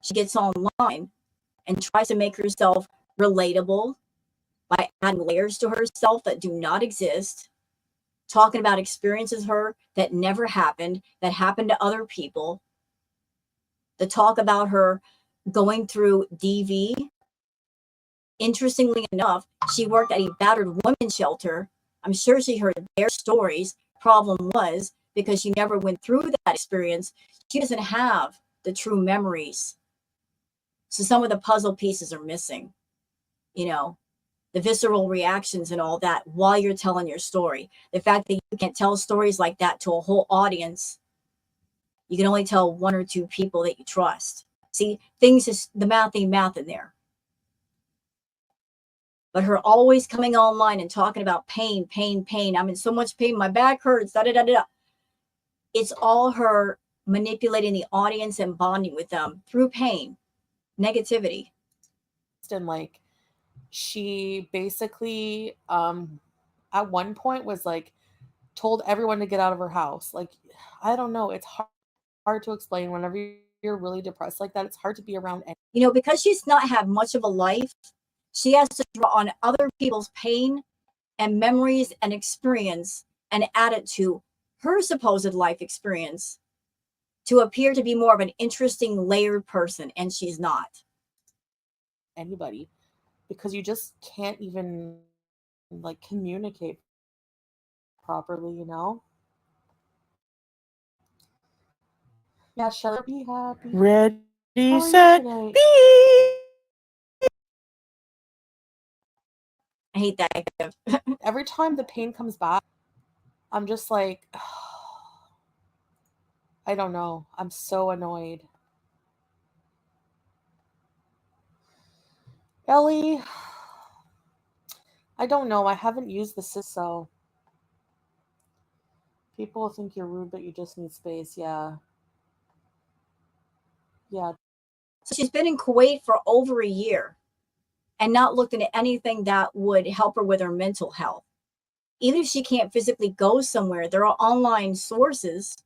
she gets online and tries to make herself relatable by adding layers to herself that do not exist, talking about experiences her that never happened, that happened to other people. The talk about her going through DV. Interestingly enough, she worked at a battered women's shelter. I'm sure she heard their stories. Problem was, because she never went through that experience, she doesn't have the true memories. So some of the puzzle pieces are missing, you know, the visceral reactions and all that while you're telling your story. The fact that you can't tell stories like that to a whole audience, you can only tell one or two people that you trust. See, things is the math ain't math in there. But her always coming online and talking about pain, pain, pain. I'm in so much pain. My back hurts. Da da da da. It's all her manipulating the audience and bonding with them through pain, negativity. And like, she basically, at one point was like, told everyone to get out of her house. Like, I don't know. It's hard to explain whenever you're really depressed like that. It's hard to be around. Because she's not had much of a life, she has to draw on other people's pain and memories and experience and add it to her supposed life experience to appear to be more of an interesting, layered person, and she's not. Anybody, because you just can't even like communicate properly, Yeah, shall I be happy? Ready, set, be. I hate that. Every time the pain comes back, I'm just like, I don't know. I'm so annoyed. Ellie, I don't know. I haven't used the system, so people think you're rude, but you just need space. Yeah. Yeah. So she's been in Kuwait for over a year and not looked into anything that would help her with her mental health. Even if she can't physically go somewhere, there are online sources.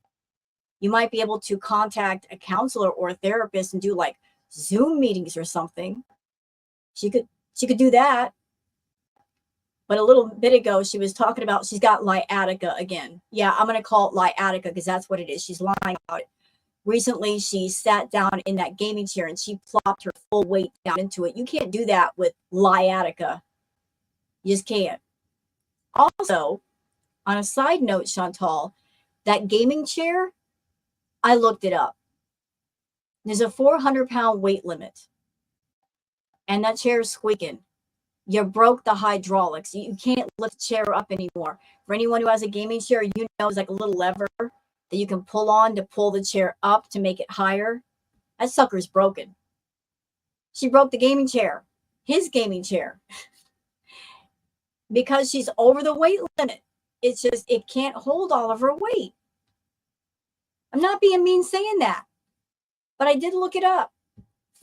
You might be able to contact a counselor or a therapist and do like Zoom meetings or something. She could do that. But a little bit ago, she was talking about she's got sciatica again. Yeah, I'm going to call it sciatica because that's what it is. She's lying about it. Recently, she sat down in that gaming chair and she plopped her full weight down into it. You can't do that with sciatica. You just can't. Also, on a side note, Shantal, that gaming chair, I looked it up. There's a 400-pound weight limit. And that chair is squeaking. You broke the hydraulics. You can't lift the chair up anymore. For anyone who has a gaming chair, it's like a little lever that you can pull on to pull the chair up to make it higher. That sucker's broken. She broke the gaming chair, his gaming chair, because she's over the weight limit. It's just, it can't hold all of her weight. I'm not being mean saying that, but I did look it up.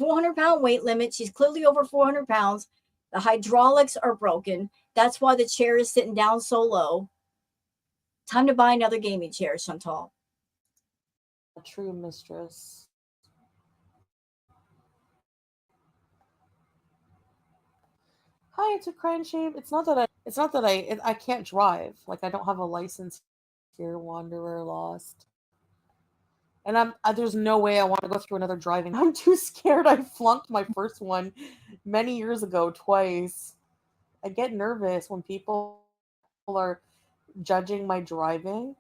400-pound weight limit. She's clearly over 400 pounds. The hydraulics are broken. That's why the chair is sitting down so low. Time to buy another gaming chair, Shantal. A true mistress. Hi, it's a crying shame. It's not that I can't drive. Like, I don't have a license here, wanderer, lost. And there's no way I want to go through another driving. I'm too scared. I flunked my first one many years ago twice. I get nervous when people are judging my driving.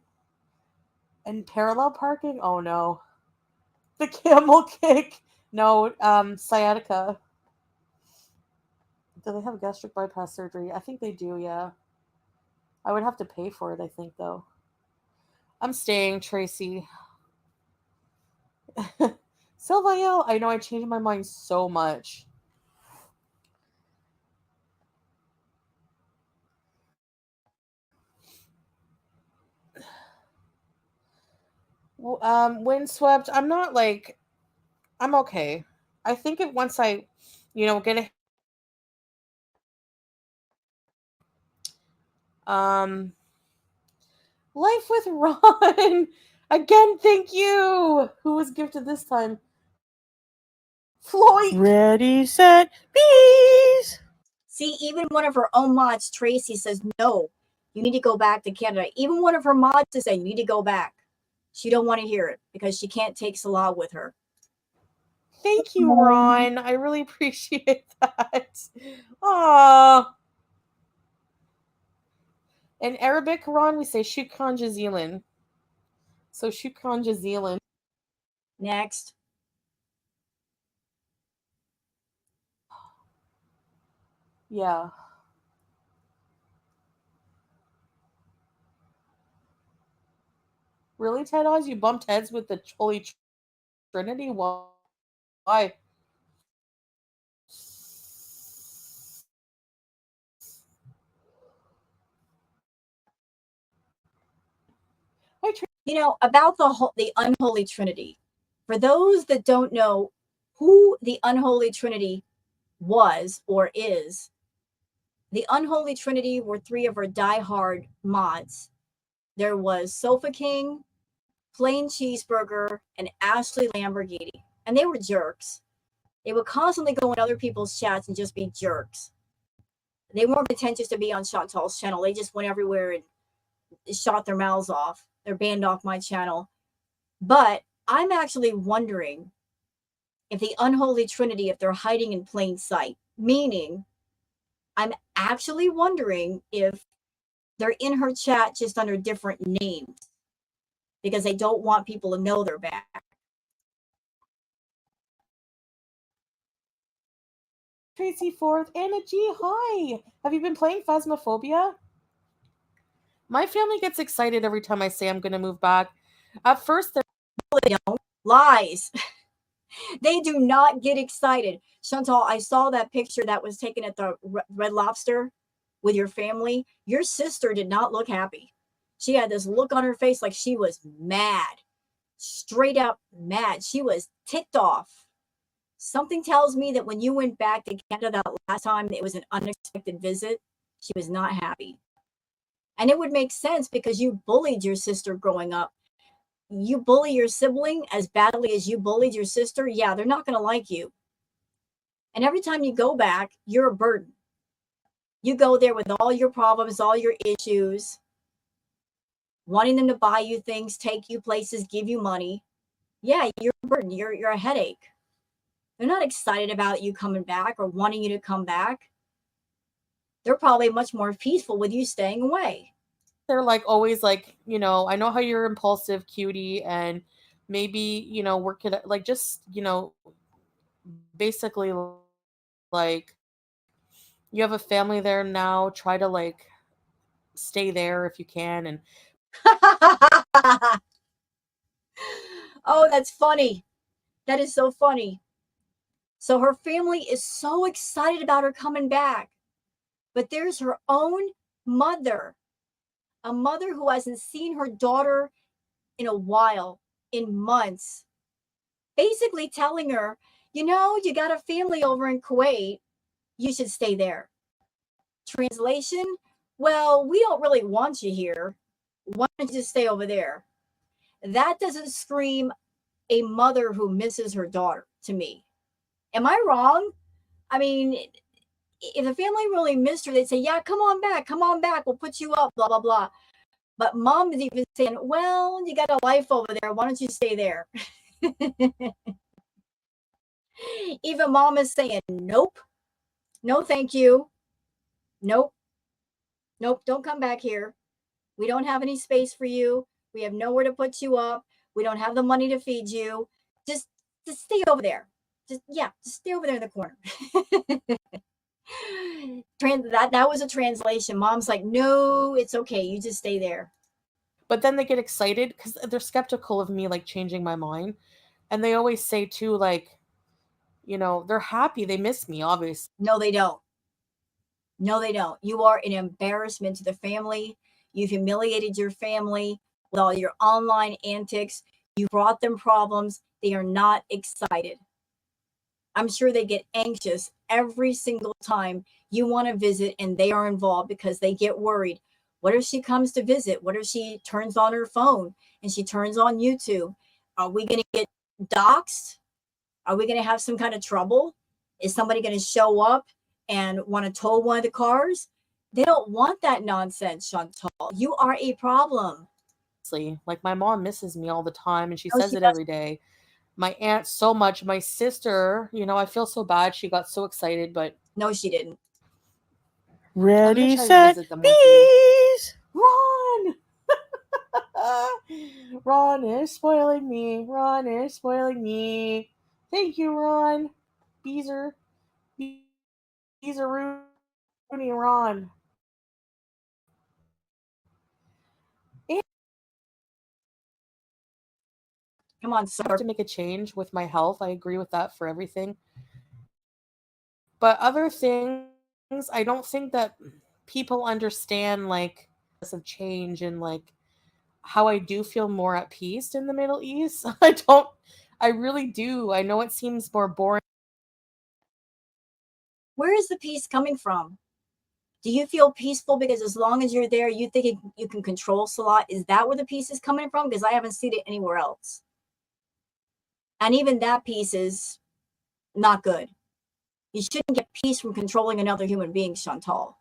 And parallel parking? Oh no. The camel kick. No, sciatica. Do they have gastric bypass surgery? I think they do, yeah. I would have to pay for it, I think, though. I'm staying, Tracy. Silvael, I know I changed my mind so much. Windswept, I'm not like, I'm okay. I think once I, get a Life with Ron. Again, thank you. Who was gifted this time? Floyd. Ready, set, bees. See, even one of her own mods, Tracy, says, no, you need to go back to Canada. Even one of her mods is saying, you need to go back. She don't want to hear it because she can't take Salah with her. Thank you, Ron. I really appreciate that. Aww. In Arabic, Ron, we say shukran jazilan. So shukran jazilan. Next. Yeah. Really, Ted Oz? You bumped heads with the Holy Trinity? What? Why? You know, about the unholy trinity. For those that don't know who the unholy trinity was or is, the unholy trinity were three of our diehard mods. There was Sofa King, Plain Cheeseburger, and Ashley Lamborghini. And they were jerks. They would constantly go in other people's chats and just be jerks. They weren't pretentious to be on Shantal's channel. They just went everywhere and shot their mouths off. They're banned off my channel. But I'm actually wondering if the unholy trinity, if they're hiding in plain sight, meaning I'm actually wondering if they're in her chat just under different names because they don't want people to know they're back. Tracy Fourth, Anna G, hi. Have you been playing Phasmophobia? My family gets excited every time I say I'm going to move back. At first, they don't. Lies. They do not get excited. Shantal, I saw that picture that was taken at the Red Lobster with your family. Your sister did not look happy. She had this look on her face like she was mad. Straight up mad. She was ticked off. Something tells me that when you went back to Canada that last time, it was an unexpected visit. She was not happy. And it would make sense because you bullied your sister growing up. You bully your sibling as badly as you bullied your sister. Yeah, they're not going to like you. And every time you go back, you're a burden. You go there with all your problems, all your issues, wanting them to buy you things, take you places, give you money. Yeah, you're a burden. You're a headache. They're not excited about you coming back or wanting you to come back. They're probably much more peaceful with you staying away. They're like always like, you know, I know how you're impulsive, cutie, and maybe, you know, work it like just, you know, basically like you have a family there now, try to like stay there if you can. And oh, that's funny. That is so funny. So her family is so excited about her coming back. But there's her own mother, a mother who hasn't seen her daughter in a while, in months, basically telling her, you know, you got a family over in Kuwait, you should stay there. Translation, well, we don't really want you here. Why don't you just stay over there? That doesn't scream a mother who misses her daughter to me. Am I wrong? I mean, if the family really missed her, they'd say, yeah, come on back, we'll put you up, blah, blah, blah. But mom is even saying, well, you got a life over there, why don't you stay there? Even mom is saying, nope, no, thank you. Nope, nope, don't come back here. We don't have any space for you. We have nowhere to put you up. We don't have the money to feed you. Just stay over there. Just stay over there in the corner. That was a translation. Mom's like, no, it's okay. You just stay there. But then they get excited because they're skeptical of me like changing my mind. And they always say too, like, you know, they're happy. They miss me, obviously. No, they don't. No, they don't. You are an embarrassment to the family. You've humiliated your family with all your online antics. You brought them problems. They are not excited. I'm sure they get anxious every single time you want to visit and they are involved because they get worried. What if she comes to visit? What if she turns on her phone and she turns on YouTube? Are we going to get doxxed? Are we going to have some kind of trouble? Is somebody going to show up and want to tow one of the cars? They don't want that nonsense, Shantal. You are a problem. Like my mom misses me all the time and she No, says she it every day. My aunt so much. My sister, you know, I feel so bad. She got so excited, but no, she didn't. Ready, set, bees! Run! Ron is spoiling me. Ron is spoiling me. Thank you, Ron. Bees are Rooney, Ron. Come on, sir. I have to make a change with my health. I agree with that for everything. But other things, I don't think that people understand like of change and like how I do feel more at peace in the Middle East. I really do. I know it seems more boring. Where is the peace coming from? Do you feel peaceful because as long as you're there, you think you can control Salah? Is that where the peace is coming from? Because I haven't seen it anywhere else. And even that peace is not good. You shouldn't get peace from controlling another human being, Shantal.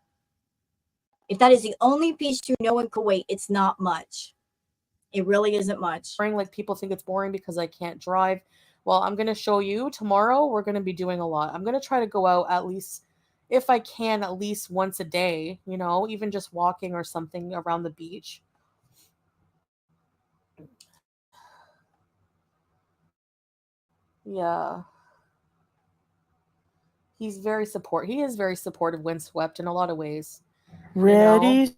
If that is the only peace you know in Kuwait, it's not much. It really isn't much. Like people think it's boring because I can't drive. Well, I'm going to show you tomorrow. We're going to be doing a lot. I'm going to try to go out at least, if I can, at least once a day, you know, even just walking or something around the beach. Yeah. He is very supportive, windswept in a lot of ways. Ready, you know?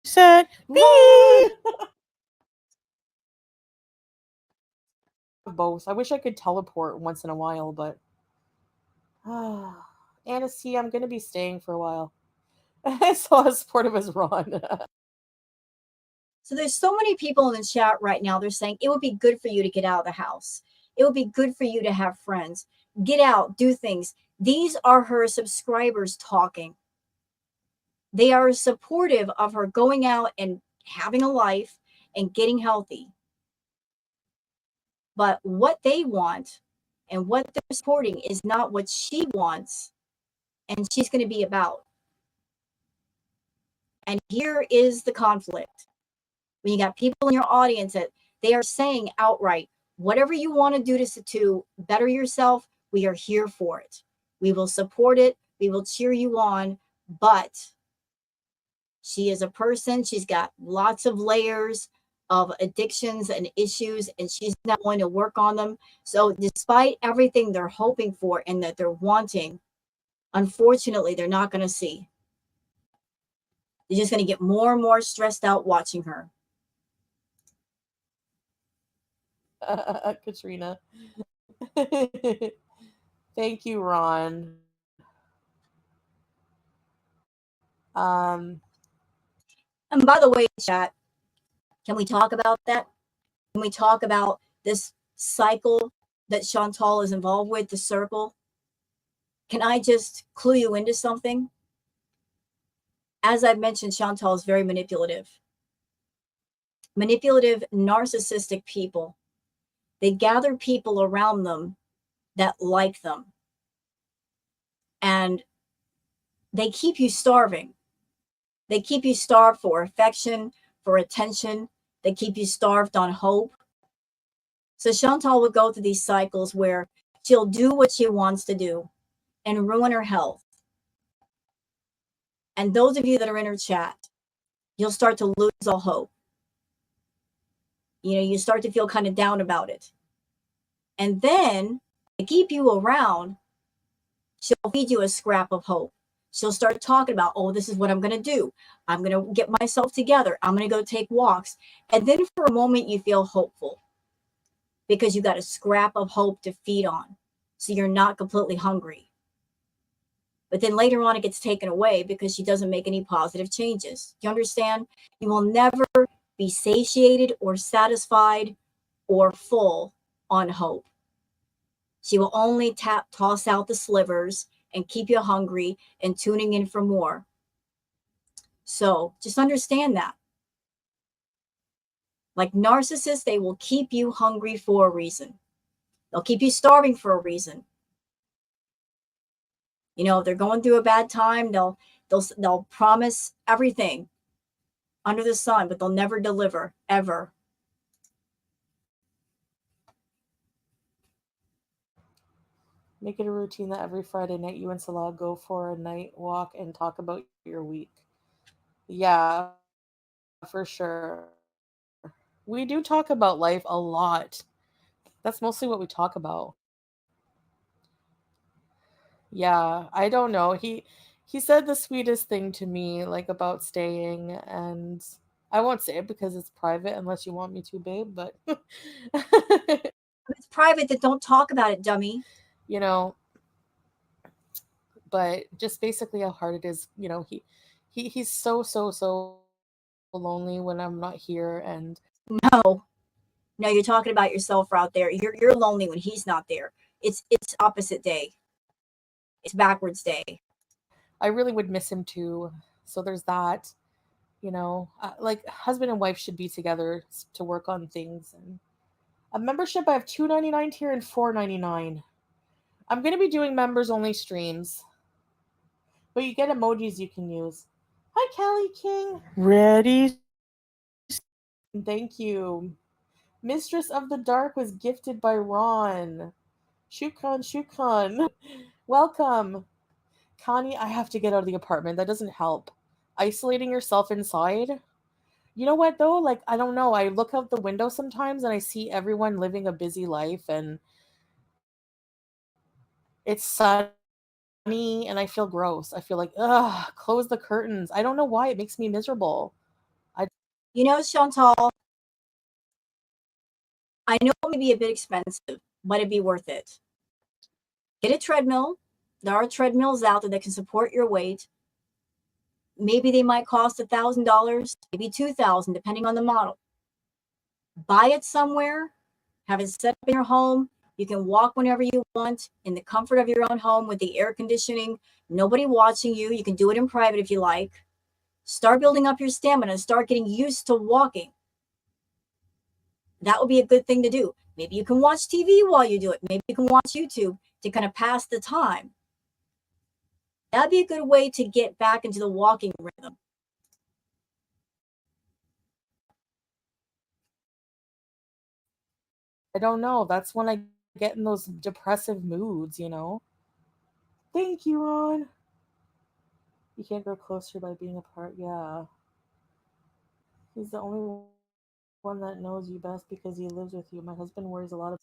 Set, be! Both. I wish I could teleport once in a while, but Annecy, I'm gonna be staying for a while. So as supportive as Ron. So there's so many people in the chat right now. They're saying it would be good for you to get out of the house. It would be good for you to have friends. Get out, do things. These are her subscribers talking. They are supportive of her going out and having a life and getting healthy. But what they want and what they're supporting is not what she wants and she's going to be about. And here is the conflict. When you got people in your audience that they are saying outright, whatever you want to do to better yourself, we are here for it. We will support it. We will cheer you on. But she is a person. She's got lots of layers of addictions and issues, and she's not going to work on them. So despite everything they're hoping for and that they're wanting, unfortunately, they're not going to see. They're just going to get more and more stressed out watching her. Katrina. Thank you, Ron. And by the way, chat, can we talk about that? Can we talk about this cycle that Shantal is involved with, the circle? Can I just clue you into something? As I've mentioned, Shantal is very manipulative. Manipulative, narcissistic people. They gather people around them that like them. And they keep you starving. They keep you starved for affection, for attention. They keep you starved on hope. So Shantal will go through these cycles where she'll do what she wants to do and ruin her health. And those of you that are in her chat, you'll start to lose all hope. You know, you start to feel kind of down about it. And then to keep you around, she'll feed you a scrap of hope. She'll start talking about, oh, this is what I'm going to do. I'm going to get myself together. I'm going to go take walks. And then for a moment, you feel hopeful because you got a scrap of hope to feed on. So you're not completely hungry. But then later on, it gets taken away because she doesn't make any positive changes. You understand? You will never be satiated or satisfied or full on hope. She will only toss out the slivers and keep you hungry and tuning in for more. So just understand that. Like narcissists, they will keep you hungry for a reason. They'll keep you starving for a reason. You know, if they're going through a bad time, they'll promise everything under the sun, but they'll never deliver, ever. Make it a routine that every Friday night you and Salah go for a night walk and talk about your week. Yeah, for sure. We do talk about life a lot. That's mostly what we talk about. Yeah, I don't know. He said the sweetest thing to me, like about staying, and I won't say it because it's private unless you want me to, babe, but If it's private, then don't talk about it, dummy. you know, but just basically how hard it is, you know, he's so lonely when I'm not here. And No, you're talking about yourself out there. You're lonely when he's not there. It's opposite day. It's backwards day. I really would miss him too. So there's that. You know, like husband and wife should be together to work on things. And a membership, I have $2.99 tier and $4.99. I'm gonna be doing members only streams, but you get emojis you can use. Hi, Callie King. Ready? Thank you. Mistress of the Dark was gifted by Ron. Shukran. Welcome. Connie, I have to get out of the apartment. That doesn't help. Isolating yourself inside. You know what, though? Like, I don't know. I look out the window sometimes and I see everyone living a busy life, and it's sunny and I feel gross. I feel like, ugh, close the curtains. I don't know why. It makes me miserable. You know, Shantal, I know it may be a bit expensive, but it'd be worth it. Get a treadmill. There are treadmills out there that can support your weight. Maybe they might cost $1,000, maybe $2,000, depending on the model. Buy it somewhere, have it set up in your home. You can walk whenever you want in the comfort of your own home with the air conditioning, nobody watching you. You can do it in private if you like. Start building up your stamina, start getting used to walking. That would be a good thing to do. Maybe you can watch TV while you do it. Maybe you can watch YouTube to kind of pass the time. That'd be a good way to get back into the walking rhythm. I don't know. That's when I get in those depressive moods, you know? Thank you, Ron. You can't grow closer by being apart. Yeah. He's the only one that knows you best because he lives with you. My husband worries a lot of.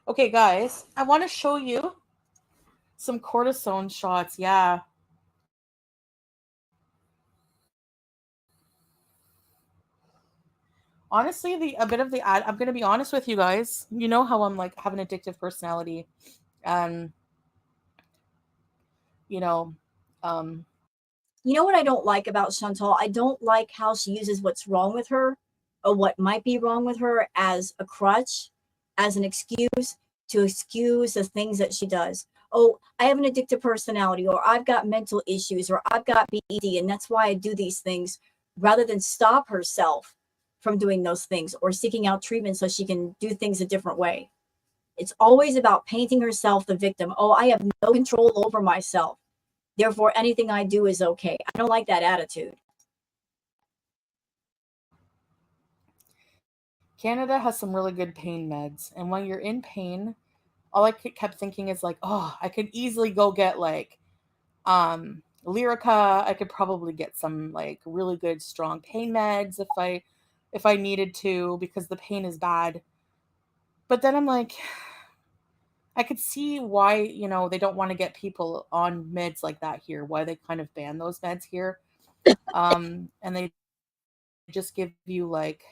Okay, guys, I want to show you some cortisone shots. Yeah. Honestly, a bit of the ad. I'm gonna be honest with you guys. You know how I'm like have an addictive personality, and you know, um, You know what I don't like about Chantal? I don't like how she uses what's wrong with her or what might be wrong with her as a crutch, as an excuse to excuse the things that she does. Oh, I have an addictive personality, or I've got mental issues, or I've got BED, and that's why I do these things, rather than stop herself from doing those things or seeking out treatment so she can do things a different way. It's always about painting herself the victim. Oh, I have no control over myself. Therefore, anything I do is okay. I don't like that attitude. Canada has some really good pain meds, and when you're in pain, all I kept thinking is like, oh, I could easily go get like Lyrica. I could probably get some like really good strong pain meds if I needed to, because the pain is bad. But then I'm like, I could see why, you know, they don't want to get people on meds like that here, why they kind of ban those meds here. And they just give you like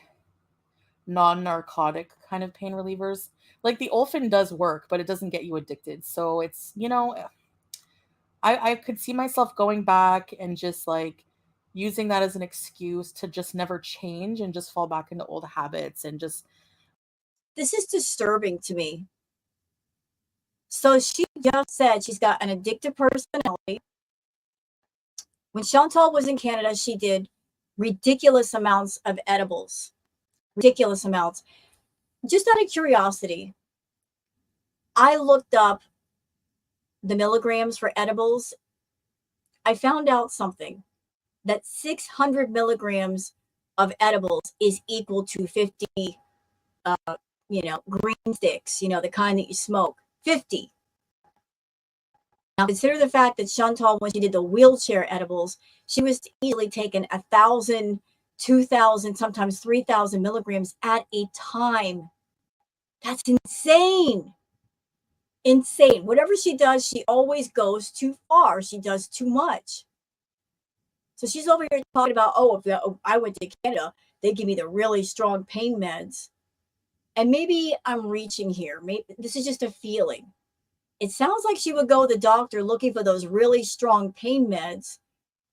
non-narcotic kind of pain relievers. Like the Olfin does work, but it doesn't get you addicted. So it's, you know, I could see myself going back and just like using that as an excuse to just never change and just fall back into old habits and just. This is disturbing to me. So she just said she's got an addictive personality. When Chantal was in Canada, she did ridiculous amounts of edibles. Ridiculous amounts. Just out of curiosity, I looked up the milligrams for edibles. I found out something, that 600 milligrams of edibles is equal to 50, green sticks, the kind that you smoke. 50. Now consider the fact that Chantal, when she did the wheelchair edibles, she was easily taking 1,000, 2,000, sometimes 3,000 milligrams at a time. That's insane. Insane. Whatever she does, she always goes too far. She does too much. So she's over here talking about, oh, if I went to Canada, they give me the really strong pain meds. And maybe I'm reaching here. Maybe this is just a feeling. It sounds like she would go to the doctor looking for those really strong pain meds,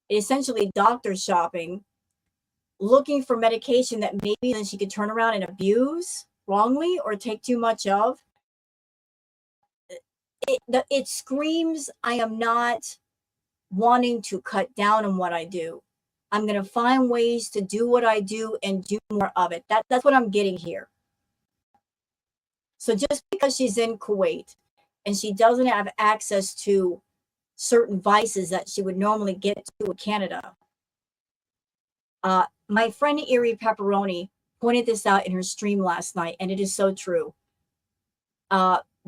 essentially doctor shopping, looking for medication that maybe then she could turn around and abuse wrongly or take too much of. It screams, I am not wanting to cut down on what I do. I'm going to find ways to do what I do and do more of it. That's what I'm getting here. So just because she's in Kuwait and she doesn't have access to certain vices that she would normally get to in Canada, my friend Erie Pepperoni pointed this out in her stream last night, and it is so true.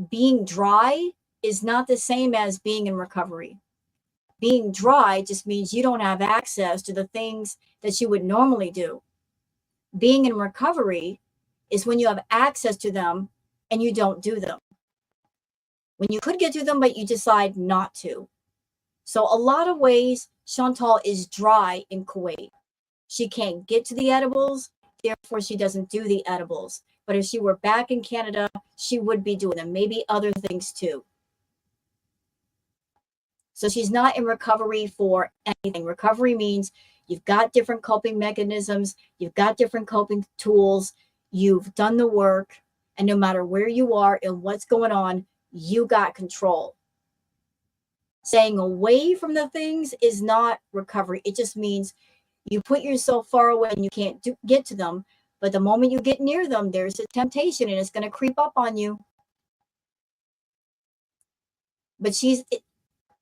Being dry is not the same as being in recovery. Being dry just means you don't have access to the things that you would normally do. Being in recovery is when you have access to them and you don't do them. When you could get to them, but you decide not to. So a lot of ways, Shantal is dry in Kuwait. She can't get to the edibles, therefore she doesn't do the edibles. But if she were back in Canada, she would be doing them, maybe other things too. So she's not in recovery for anything. Recovery means you've got different coping mechanisms, you've got different coping tools, you've done the work, and no matter where you are and what's going on, you got control. Staying away from the things is not recovery. It just means you put yourself far away and you can't get to them. But the moment you get near them, there's a temptation and it's going to creep up on you. But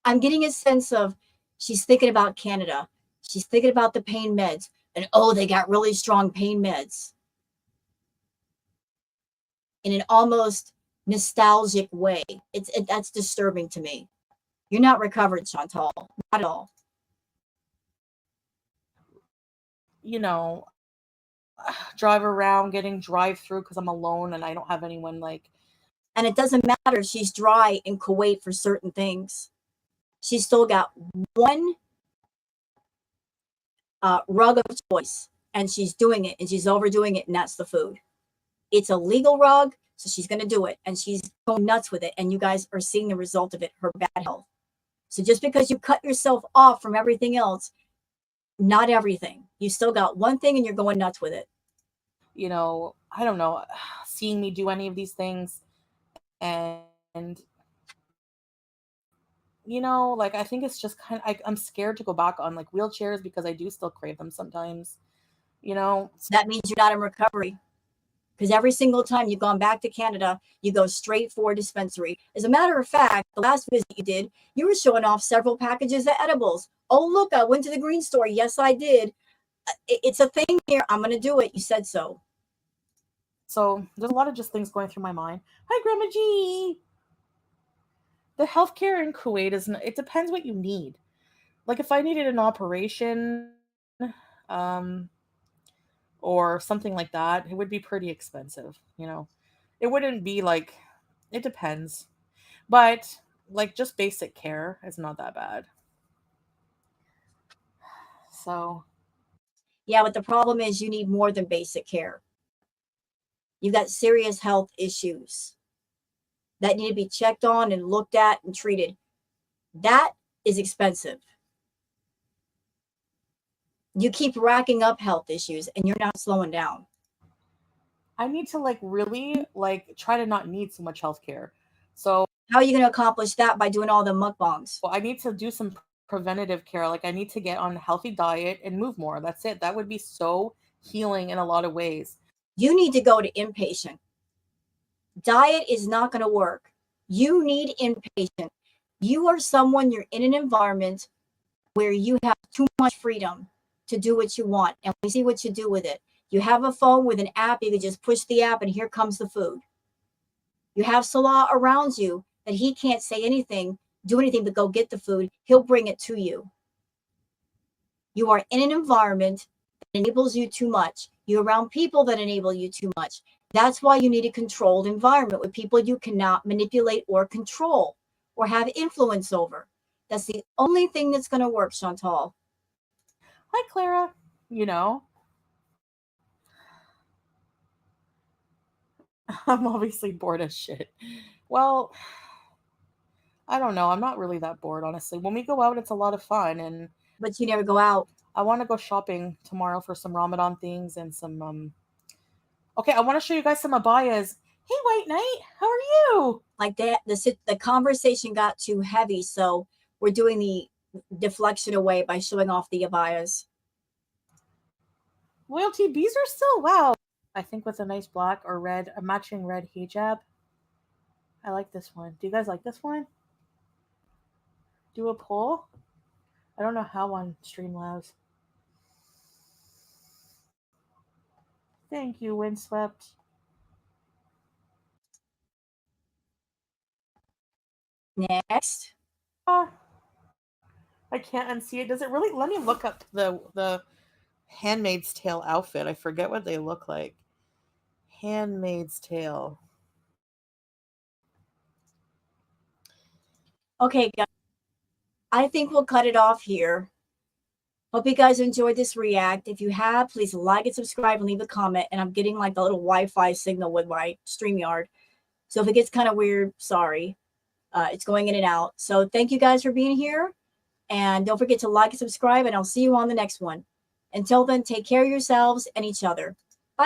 I'm getting a sense of she's thinking about Canada. She's thinking about the pain meds. And oh, they got really strong pain meds. In an almost nostalgic way. That's disturbing to me. You're not recovered, Shantal. Not at all. You know, drive around getting drive-through because I'm alone and I don't have anyone like. And it doesn't matter if she's dry in Kuwait for certain things. She's still got one rug of choice, and she's doing it, and she's overdoing it, and that's the food. It's a legal rug, so she's going to do it, and she's going nuts with it, and you guys are seeing the result of it, her bad health. So just because you cut yourself off from everything else, not everything. You still got one thing, and you're going nuts with it. You know, I don't know, seeing me do any of these things, and you know, like, I think it's just kind of, I'm scared to go back on like wheelchairs because I do still crave them sometimes, you know. That means you're not in recovery, because every single time you've gone back to Canada, you go straight for a dispensary. As a matter of fact, the last visit you did, you were showing off several packages of edibles. Oh, look, I went to the green store. Yes, I did. It's a thing here. I'm going to do it. You said so. So there's a lot of just things going through my mind. Hi, Grandma G. The healthcare in Kuwait it depends what you need. Like if I needed an operation, or something like that, it would be pretty expensive, you know. It wouldn't be like, it depends. But like just basic care is not that bad. So yeah, but the problem is you need more than basic care. You've got serious health issues that need to be checked on and looked at and treated. That is expensive. You keep racking up health issues and you're not slowing down. I need to like really like try to not need so much healthcare. So how are you going to accomplish that? By doing all the mukbangs? Well, I need to do some preventative care. Like I need to get on a healthy diet and move more. That's it. That would be so healing in a lot of ways. You need to go to inpatient. Diet is not going to work. You need inpatient. You are someone, you're in an environment where you have too much freedom to do what you want. And we see what you do with it. You have a phone with an app. You can just push the app and here comes the food. You have Salah around you that he can't say anything, do anything but go get the food. He'll bring it to you. You are in an environment that enables you too much. You're around people that enable you too much. That's why you need a controlled environment with people you cannot manipulate or control or have influence over. That's the only thing that's going to work, Shantal. Hi, Clara. You know, I'm obviously bored as shit. Well, I don't know. I'm not really that bored, honestly. When we go out, it's a lot of fun, and But you never go out. I want to go shopping tomorrow for some Ramadan things and some. Okay, I want to show you guys some abayas. Hey, White Knight, how are you? Like that, the conversation got too heavy, so we're doing the deflection away by showing off the abayas. Loyalty bees are still wow. I think with a nice black or red, a matching red hijab. I like this one. Do you guys like this one? Do a poll? I don't know how on Streamlabs. Thank you, Windswept. Next. I can't unsee it. Does it really? Let me look up the Handmaid's Tale outfit. I forget what they look like. Handmaid's Tale. Okay, guys. I think we'll cut it off here. Hope you guys enjoyed this react. If you have, please like and subscribe and leave a comment. And I'm getting like the little Wi-Fi signal with my StreamYard. So if it gets kind of weird, sorry. It's going in and out. So thank you guys for being here. And don't forget to like and subscribe. And I'll see you on the next one. Until then, take care of yourselves and each other.